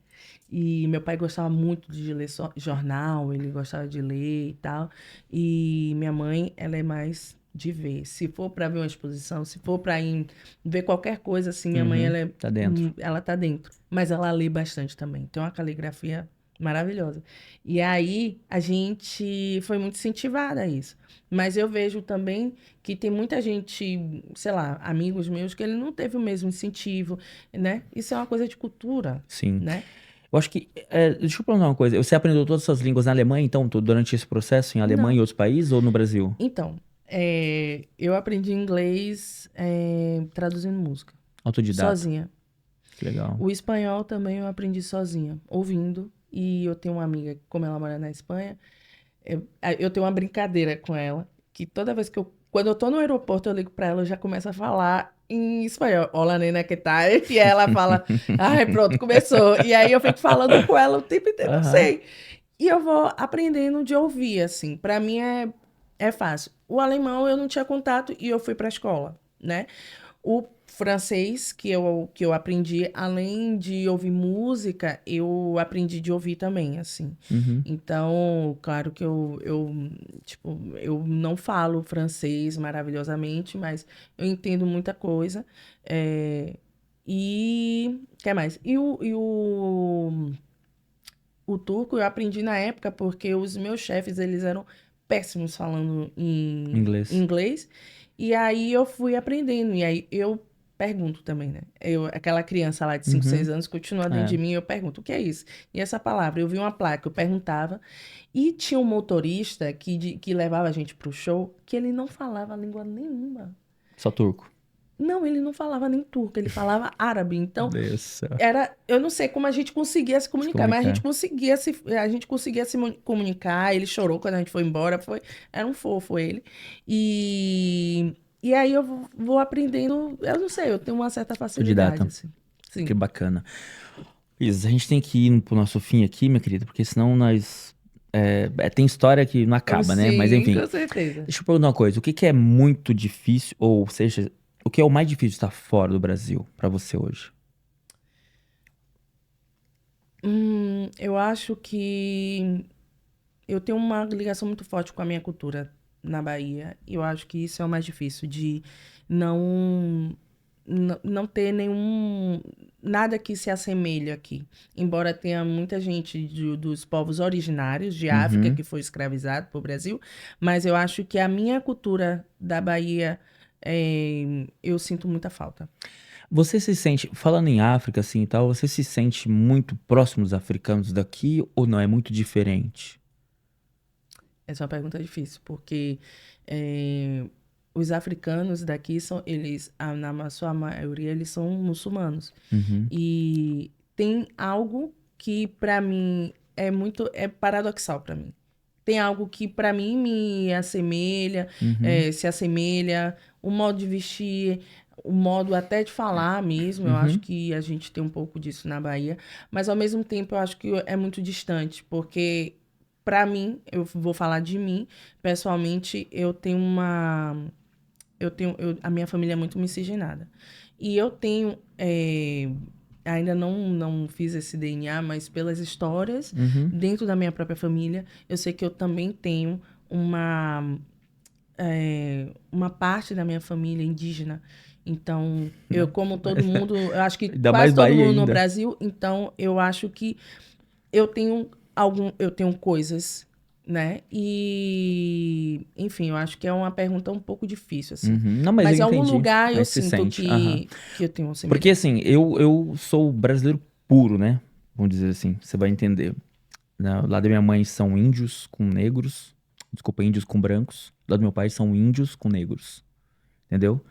E meu pai gostava muito de ler jornal, ele gostava de ler e tal. E minha mãe, ela é mais de ver. Se for para ver uma exposição, se for para ir ver qualquer coisa assim, minha mãe, Uhum. ela, Tá dentro. ela tá dentro. Mas ela lê bastante também. Tem uma caligrafia maravilhosa. E aí a gente foi muito incentivada a isso. Mas eu vejo também que tem muita gente, sei lá, amigos meus, que ele não teve o mesmo incentivo, né? Isso é uma coisa de cultura, Sim. né? Eu acho que. Deixa eu perguntar uma coisa. Você aprendeu todas as suas línguas na Alemanha, então, durante esse processo, em Alemanha e Não. outros países, ou no Brasil? Então, eu aprendi inglês traduzindo música, Autodidata. sozinha. Que legal. O espanhol também eu aprendi sozinha, ouvindo. E eu tenho uma amiga, como ela mora na Espanha, eu tenho uma brincadeira com ela, que toda vez quando eu tô no aeroporto, eu ligo pra ela, eu já começo a falar em espanhol. Olá, nena, que tal? E ela fala, ai, pronto, começou. E aí eu fico falando com ela o tempo inteiro, não Aham. sei. E eu vou aprendendo de ouvir, assim. Para mim é fácil. O alemão eu não tinha contato e eu fui para a escola, né? O francês que eu aprendi, além de ouvir música, eu aprendi de ouvir também, assim. Uhum. Então, claro que tipo, eu não falo francês maravilhosamente, mas eu entendo muita coisa. E, que mais? O turco eu aprendi na época porque os meus chefes, eles eram péssimos falando em Inglês. inglês. E aí eu fui aprendendo. E aí eu pergunto também, né? Aquela criança lá de 5, Uhum. 6 anos continua dentro de mim, eu pergunto, o que é isso? E essa palavra? Eu vi uma placa, eu perguntava. E tinha um motorista que levava a gente pro show, que ele não falava língua nenhuma. Só turco. Não, ele não falava nem turco, ele falava árabe. Então, Deus do céu. eu não sei como a gente conseguia se Se comunicar, mas comunicar. a gente conseguia comunicar. Ele chorou quando a gente foi embora, era um fofo ele. E aí eu vou aprendendo, eu não sei, eu tenho uma certa facilidade, Autodidata. assim. Que Sim, bacana. Isa, a gente tem que ir pro nosso fim aqui, minha querida, porque senão nós. Tem história que não acaba, né? Mas sim, enfim. com certeza. Deixa eu perguntar uma coisa. O que que é muito difícil, ou seja, o que é o mais difícil de estar fora do Brasil pra você hoje? Eu acho que eu tenho uma ligação muito forte com a minha cultura na Bahia. E eu acho que isso é o mais difícil, de não, não ter nada que se assemelhe aqui. Embora tenha muita gente dos povos originários de África Uhum. que foi escravizado para o Brasil, mas eu acho que a minha cultura da Bahia, eu sinto muita falta. Você se sente, falando em África assim e tal, você se sente muito próximo dos africanos daqui ou não? É muito diferente? Essa é uma pergunta difícil, porque os africanos daqui na sua maioria, eles são muçulmanos. Uhum. E tem algo que para mim é paradoxal para mim. Tem algo que para mim me assemelha, Uhum. se assemelha, o modo de vestir, o modo até de falar mesmo. Eu acho Uhum. que a gente tem um pouco disso na Bahia, mas ao mesmo tempo eu acho que é muito distante, porque para mim, eu vou falar de mim, pessoalmente, a minha família é muito miscigenada. E eu tenho, ainda não fiz esse DNA, mas pelas histórias Uhum. dentro da minha própria família, eu sei que eu também tenho uma parte da minha família indígena. Então, eu, Né? como todo mundo, eu acho que Ainda mais quase todo Bahia mundo no ainda. Brasil, então eu acho que eu tenho coisas, né? E, enfim, eu acho que é uma pergunta um pouco difícil, assim. Uhum. Não, mas eu Mas em algum entendi. lugar eu Mas se sinto sente. Aham. que eu tenho uma Porque semelhança. assim, eu sou brasileiro puro, né? Vamos dizer assim, você vai entender. Lá da minha mãe são índios com negros. Desculpa, índios com brancos. Lá do meu pai são índios com negros. Entendeu?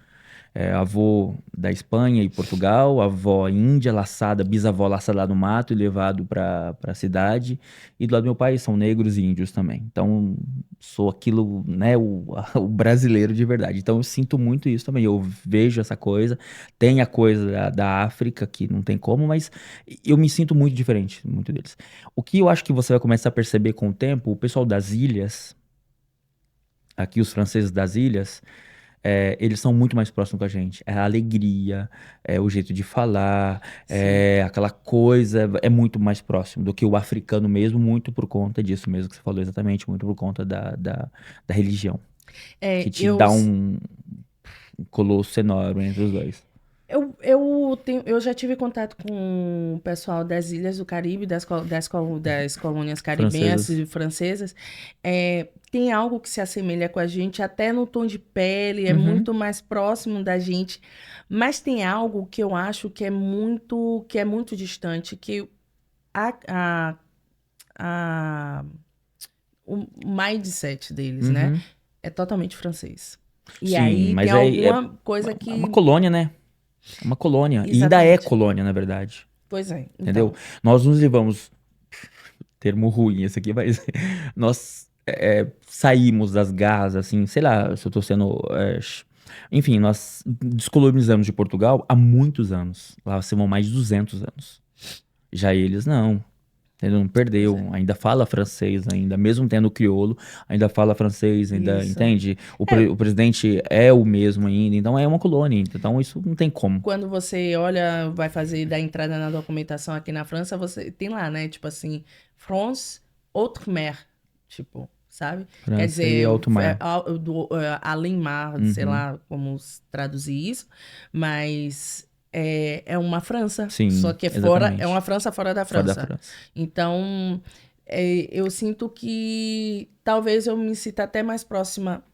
Avô da Espanha e Portugal, avó índia, laçada, bisavó laçada lá no mato e levado pra cidade. E do lado do meu pai são negros e índios também. Então, sou aquilo, né, o brasileiro de verdade. Então, eu sinto muito isso também. Eu vejo essa coisa. Tem a coisa da África, que não tem como, mas eu me sinto muito diferente, muito deles. O que eu acho que você vai começar a perceber com o tempo, o pessoal das ilhas, aqui os franceses das ilhas, eles são muito mais próximos com a gente. É a alegria, é o jeito de falar, Sim. é aquela coisa, é muito mais próximo do que o africano mesmo, muito por conta disso mesmo que você falou exatamente, muito por conta da religião, que É, te dá um colosso enorme entre os dois. eu já tive contato com o pessoal das Ilhas do Caribe, das colônias caribenhas Francesas. e francesas. Tem algo que se assemelha com a gente, até no tom de pele, é Uhum. muito mais próximo da gente. Mas tem algo que eu acho que é muito distante, que a, a, a, o mindset deles, né? Uhum. É totalmente francês. E Sim, aí tem mas é alguma coisa uma que. colônia, né? É uma colônia. E ainda é Exatamente. colônia, na verdade. Pois é. Entendeu? Então, Nós nos levamos termo ruim esse aqui, mas nós saímos das garras, assim, sei lá, se eu tô sendo. Enfim, nós descolonizamos de Portugal há muitos anos. Lá se vão mais de 200 anos. Já eles não. Ele não pois é. perdeu, ainda fala francês ainda, mesmo tendo crioulo, ainda fala francês, ainda, Isso. entende? É, O presidente é o mesmo ainda, então é uma colônia, então isso não tem como. quando você olha, vai fazer da entrada na documentação aqui na França, você tem lá, né? Tipo assim, France, Outre-mer. Tipo, sabe? Quer França e dizer, alto mar. além mar, sei Uhum. lá como traduzir isso, mas é uma França, só Sim, que é uma exatamente. França fora da Fora da França. França. Então, eu sinto que talvez eu me sinta até mais próxima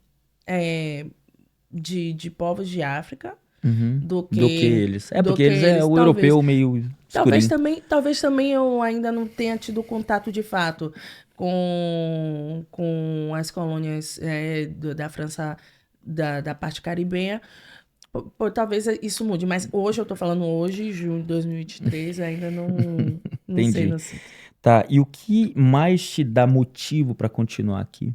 de povos de África, Uhum. do Do que que eles. É, do porque que eles é eles. o Talvez, europeu meio talvez escurinho. também, talvez também eu ainda não tenha tido contato de fato com as colônias da França, da parte caribenha. Talvez isso mude, mas hoje eu tô falando hoje, junho de 2023, ainda não sei, Entendi. não sinto. Tá, e o que mais te dá motivo pra continuar aqui?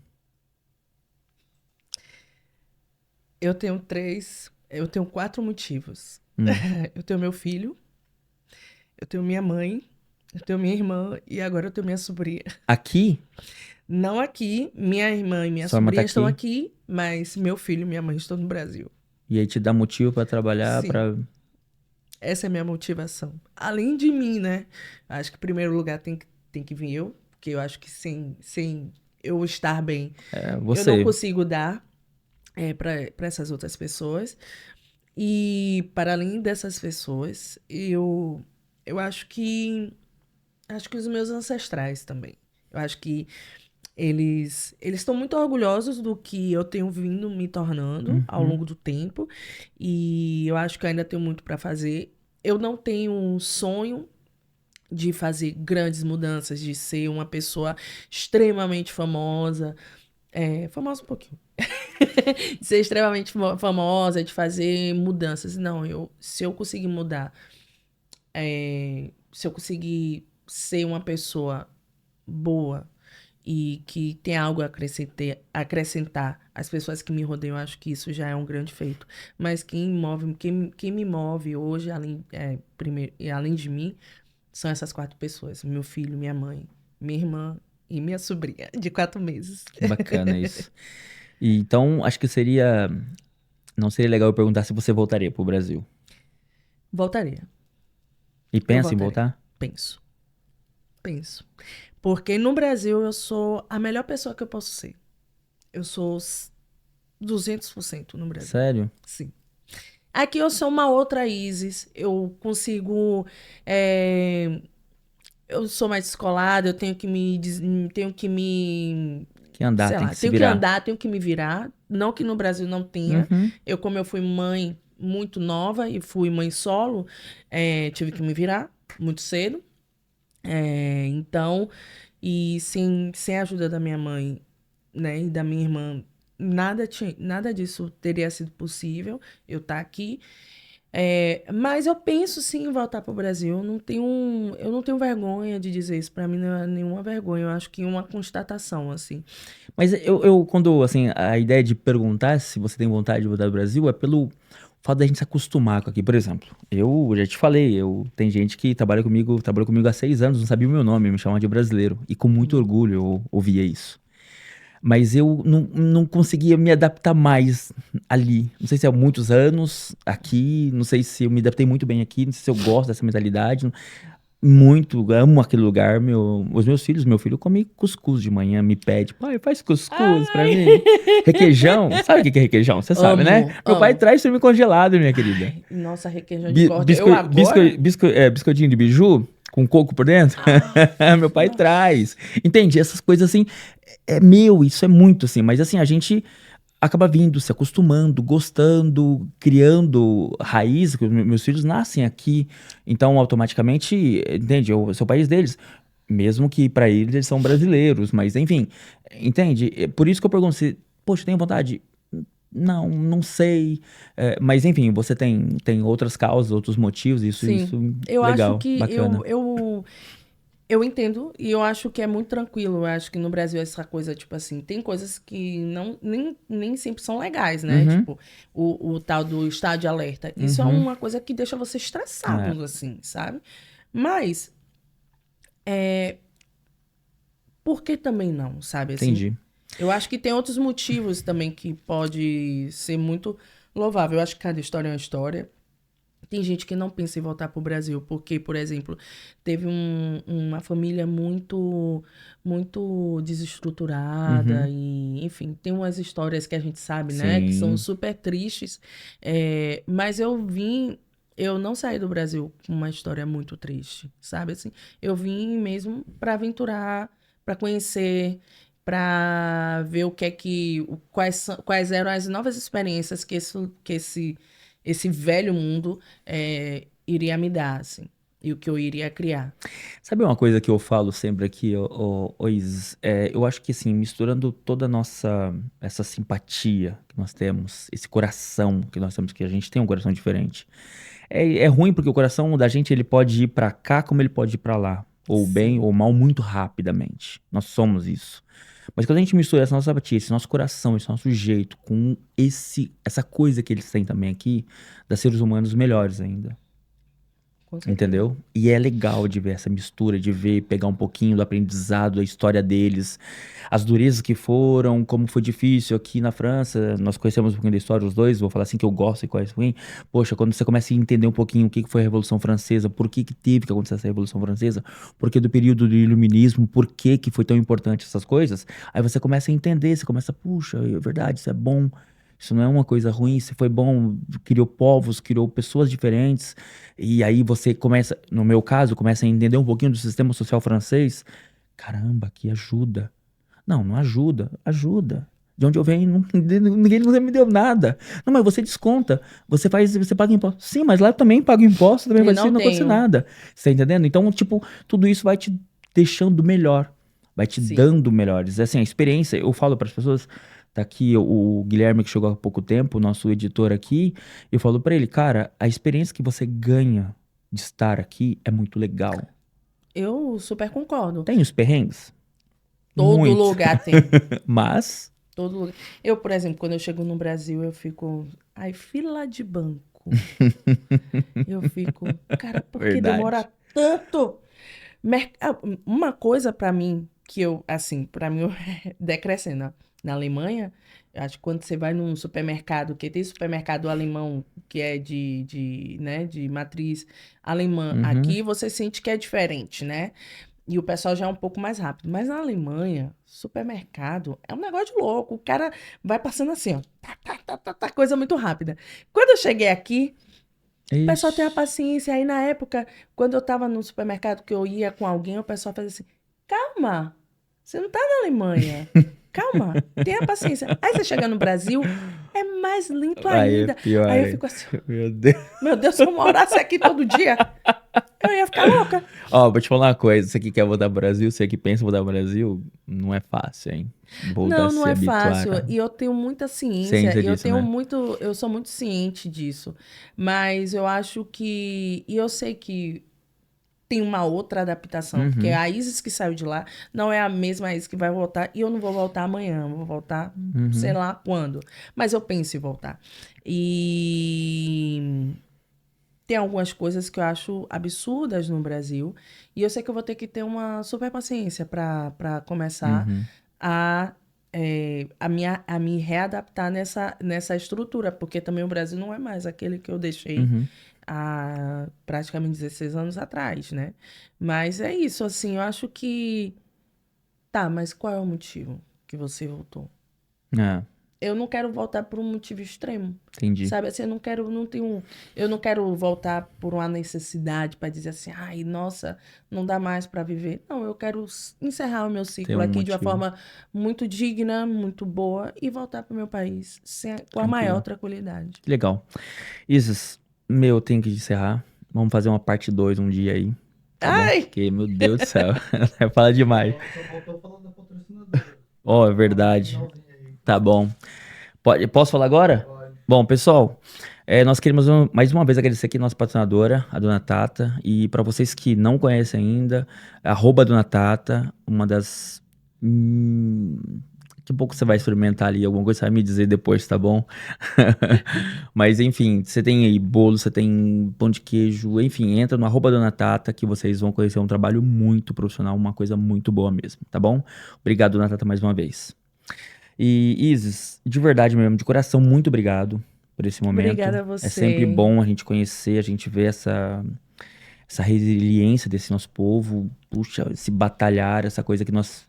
Eu tenho quatro motivos. Hum. Eu tenho meu filho, eu tenho minha mãe, eu tenho minha irmã e agora eu tenho minha sobrinha. Aqui, Não aqui, minha irmã e minha sua irmã tá sobrinha estão aqui, aqui, mas meu filho e minha mãe estão no Brasil. e aí te dá motivo pra trabalhar, Sim, pra... essa é a minha motivação. Além de mim, né? Acho que em primeiro lugar tem que vir eu, porque eu acho que sem eu estar bem, eu não você. consigo dar para essas outras pessoas. E para além dessas pessoas, eu acho que os meus ancestrais também. Eu acho que eles estão muito orgulhosos do que eu tenho vindo me tornando ao Uhum. longo do tempo. E eu acho que ainda tenho muito para fazer. Eu não tenho um sonho de fazer grandes mudanças, de ser uma pessoa extremamente famosa. Famosa um pouquinho. De ser extremamente famosa, de fazer mudanças. Não, se eu conseguir mudar, se eu conseguir ser uma pessoa boa e que tem algo a acrescentar às pessoas que me rodeiam, eu acho que isso já é um grande feito. Mas quem me move hoje, primeiro, e além de mim, são essas quatro pessoas: meu filho, minha mãe, minha irmã e minha sobrinha de 4 meses. Que bacana isso. E então, acho que seria... Não seria legal eu perguntar se você voltaria pro Brasil. Voltaria. E Eu pensa em voltaria. voltar? Penso. Penso. Porque no Brasil eu sou a melhor pessoa que eu posso ser. Eu sou 200% no Brasil. Sério? Sim. Aqui eu sou uma outra Isis. Eu consigo. é, Eu sou mais descolada, eu tenho que me. Que andar, Sei tem lá, que se tenho que virar. andar, tenho que me virar. Não que no Brasil não tenha. Uhum. Como eu fui mãe muito nova e fui mãe solo, tive que me virar muito cedo. Então, e sem a ajuda da minha mãe, né, e da minha irmã, nada disso teria sido possível, eu estar aqui. Mas eu penso sim em voltar para o Brasil. Eu não tenho vergonha de dizer isso. Para mim não é nenhuma vergonha. Eu acho que é uma constatação, assim. Mas quando, assim, a ideia de perguntar se você tem vontade de voltar ao Brasil é pelo fato da gente se acostumar com aqui. Por exemplo, eu já te falei, tem gente que trabalhou comigo há 6 anos, não sabia o meu nome, me chamava de brasileiro. E com muito orgulho eu ouvia isso. Mas eu não conseguia me adaptar mais ali. Não sei se há muitos anos aqui, não sei se eu me adaptei muito bem aqui, não sei se eu gosto dessa mentalidade. Muito, amo aquele lugar. Os meus filhos, meu filho come cuscuz de manhã, me pede, pai, faz cuscuz pra Ai! mim. Requeijão, sabe o que que é requeijão? Você sabe, né? Amo, Meu pai amo. traz semi congelado, minha querida. Ai, nossa, requeijão de corda. Bisco, Eu agora? biscoitinho de biju com coco por dentro. Meu pai Nossa. traz. Entendi, essas coisas assim, é meu, isso é muito assim, mas assim, a gente acaba vindo, se acostumando, gostando, criando raiz, que meus filhos nascem aqui, então automaticamente, entende? Eu sou o país deles, mesmo que para eles são brasileiros, mas enfim, entende? É por isso que eu pergunto se, poxa, tem vontade? Não, não sei, mas enfim, você tem outras causas, outros motivos, Sim. isso, Eu acho legal, que bacana. eu entendo e eu acho que é muito tranquilo. Eu acho que no Brasil essa coisa, tipo assim, tem coisas que nem sempre são legais, né? Uhum, Tipo, o tal do estado de alerta. Isso é uhum, uma coisa que deixa você é, estressado, assim, sabe? Mas, por que também não, sabe? Assim, entendi. eu acho que tem outros motivos também que pode ser muito louvável. Eu acho que cada história é uma história. Tem gente que não pensa em voltar para o Brasil, porque, por exemplo, teve uma família muito desestruturada Uhum, e, enfim, tem umas histórias que a gente sabe, né, que são sim, super tristes. Mas eu não saí do Brasil com uma história muito triste, sabe? Assim, eu vim mesmo para aventurar, para conhecer, para ver o que é que, quais eram as novas experiências que esse esse velho mundo iria me dar, assim, e o que eu iria criar. Sabe uma coisa que eu falo sempre aqui, Isis? Eu acho que assim, misturando toda a nossa, essa simpatia que nós temos, esse coração que nós temos, que a gente tem um coração diferente. É ruim porque o coração da gente, ele pode ir pra cá como ele pode ir pra lá. Ou bem Sim, ou mal, muito rapidamente. Nós somos isso. Mas quando a gente mistura essa nossa simpatia, esse nosso coração, esse nosso jeito, com essa coisa que eles têm também aqui, dá seres humanos melhores ainda. com certeza. Entendeu? E é legal de ver essa mistura, de ver, pegar um pouquinho do aprendizado, da história deles, as durezas que foram, como foi difícil aqui na França. Nós conhecemos um pouquinho da história, os dois, vou falar assim que eu gosto e quais ruim. Poxa, quando você começa a entender um pouquinho o que que foi a Revolução Francesa, por que que teve que acontecer essa Revolução Francesa, por que do período do Iluminismo, por que que foi tão importante essas coisas, aí você começa a entender, você começa, puxa, é verdade, isso é bom. Isso não é uma coisa ruim, isso foi bom, criou povos, criou pessoas diferentes, e aí você começa, no meu caso, começa a entender um pouquinho do sistema social francês. Caramba, que ajuda. Não, não ajuda, ajuda. De onde eu venho, ninguém nunca me deu nada. Não, mas você desconta, você paga imposto. Sim, mas lá eu também pago imposto, também E vai ser, não não acontece tenho. nada. Você tá entendendo? Então, tipo, tudo isso vai te deixando melhor, vai te Sim. dando melhores. Assim, a experiência, eu falo para as pessoas, tá aqui o Guilherme que chegou há pouco tempo, nosso editor aqui, eu falo para ele, cara, a experiência que você ganha de estar aqui é muito legal. Eu super concordo. Tem os perrengues? Todo Muitos. lugar tem. Mas, Todo lugar. Eu, por exemplo, quando eu chego no Brasil, eu fico. Ai, fila de banco. Eu fico. Cara, por que verdade. demora tanto? Uma coisa pra mim, que eu, assim, pra mim, decrescendo. Ó. Na Alemanha, eu acho que quando você vai num supermercado, que tem supermercado alemão, que é né, de matriz alemã, Uhum. aqui você sente que é diferente, né? E o pessoal já é um pouco mais rápido. Mas na Alemanha, supermercado é um negócio de louco. O cara vai passando assim, ó. Tá, coisa muito rápida. Quando eu cheguei aqui, o pessoal tem a Ixi. paciência. Aí na época, quando eu tava no supermercado, que eu ia com alguém, o pessoal fazia assim: calma, você não tá na Alemanha. Calma, tenha paciência. Aí você chega no Brasil, é mais lento Aí é ainda. Aí pior, eu hein? fico assim: Meu Deus. meu Deus, se eu morasse aqui todo dia, eu ia ficar louca. Ó, vou te falar uma coisa. Você que quer voltar pro Brasil, você que pensa em voltar pro Brasil, não é fácil, hein? Voltar a Não, não se é habituar fácil. a E eu tenho muita ciência, ciência e eu disso, tenho né? muito, eu sou muito ciente disso. Mas eu acho e eu sei que tem uma outra adaptação, porque Uhum, a Isis que saiu de lá não é a mesma Isis que vai voltar, e eu não vou voltar amanhã, eu vou voltar sei uhum. lá quando. Mas eu penso em voltar. E tem algumas coisas que eu acho absurdas no Brasil, e eu sei que eu vou ter que ter uma super paciência para começar Uhum, a, a me readaptar nessa estrutura, porque também o Brasil não é mais aquele que eu deixei uhum. há praticamente 16 anos atrás, né? Mas é isso, assim, eu acho que. Tá, mas qual é o motivo que você voltou? Ah, Eu não quero voltar por um motivo extremo. entendi. Sabe assim, eu não quero voltar por uma necessidade para dizer assim, ai, nossa, não dá mais para viver. Não, eu quero encerrar o meu Tem ciclo um aqui de uma motivo. forma muito digna, muito boa e voltar para o meu país com a maior Tranquilo. tranquilidade. Que legal. Isis, meu, tenho que encerrar. Vamos fazer uma parte 2 um dia aí, tá bom? Ai! Porque, meu Deus do céu, fala demais. Só faltou falando da patrocinadora. Ó, é Fala no verdade. finalzinho aí. Tá bom. Posso falar agora? Pode. Bom, pessoal, nós queremos mais uma vez agradecer aqui a nossa patrocinadora, a Dona Tata. E para vocês que não conhecem ainda, Dona Tata, uma das. Daqui a pouco você vai experimentar ali alguma coisa, você vai me dizer depois, tá bom? Mas enfim, você tem aí bolo, você tem pão de queijo, enfim, entra no Dona Tata que vocês vão conhecer um trabalho muito profissional, uma coisa muito boa mesmo, tá bom? Obrigado, Dona Tata, mais uma vez. E Isis, de verdade mesmo, de coração, muito obrigado por esse momento. Obrigada a É sempre você. bom a gente conhecer, a gente ver essa resiliência desse nosso povo, puxa, esse batalhar, essa coisa que nós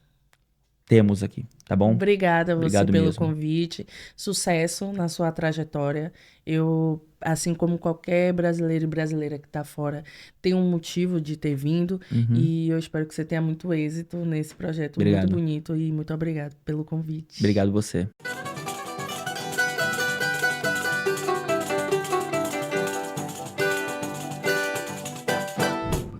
temos aqui, tá bom? Obrigada a você Obrigado pelo mesmo. convite. Sucesso na sua trajetória. Eu, assim como qualquer brasileiro e brasileira que está fora, tem um motivo de ter vindo Uhum, e eu espero que você tenha muito êxito nesse projeto muito obrigado. bonito e muito obrigado pelo convite. Obrigado você.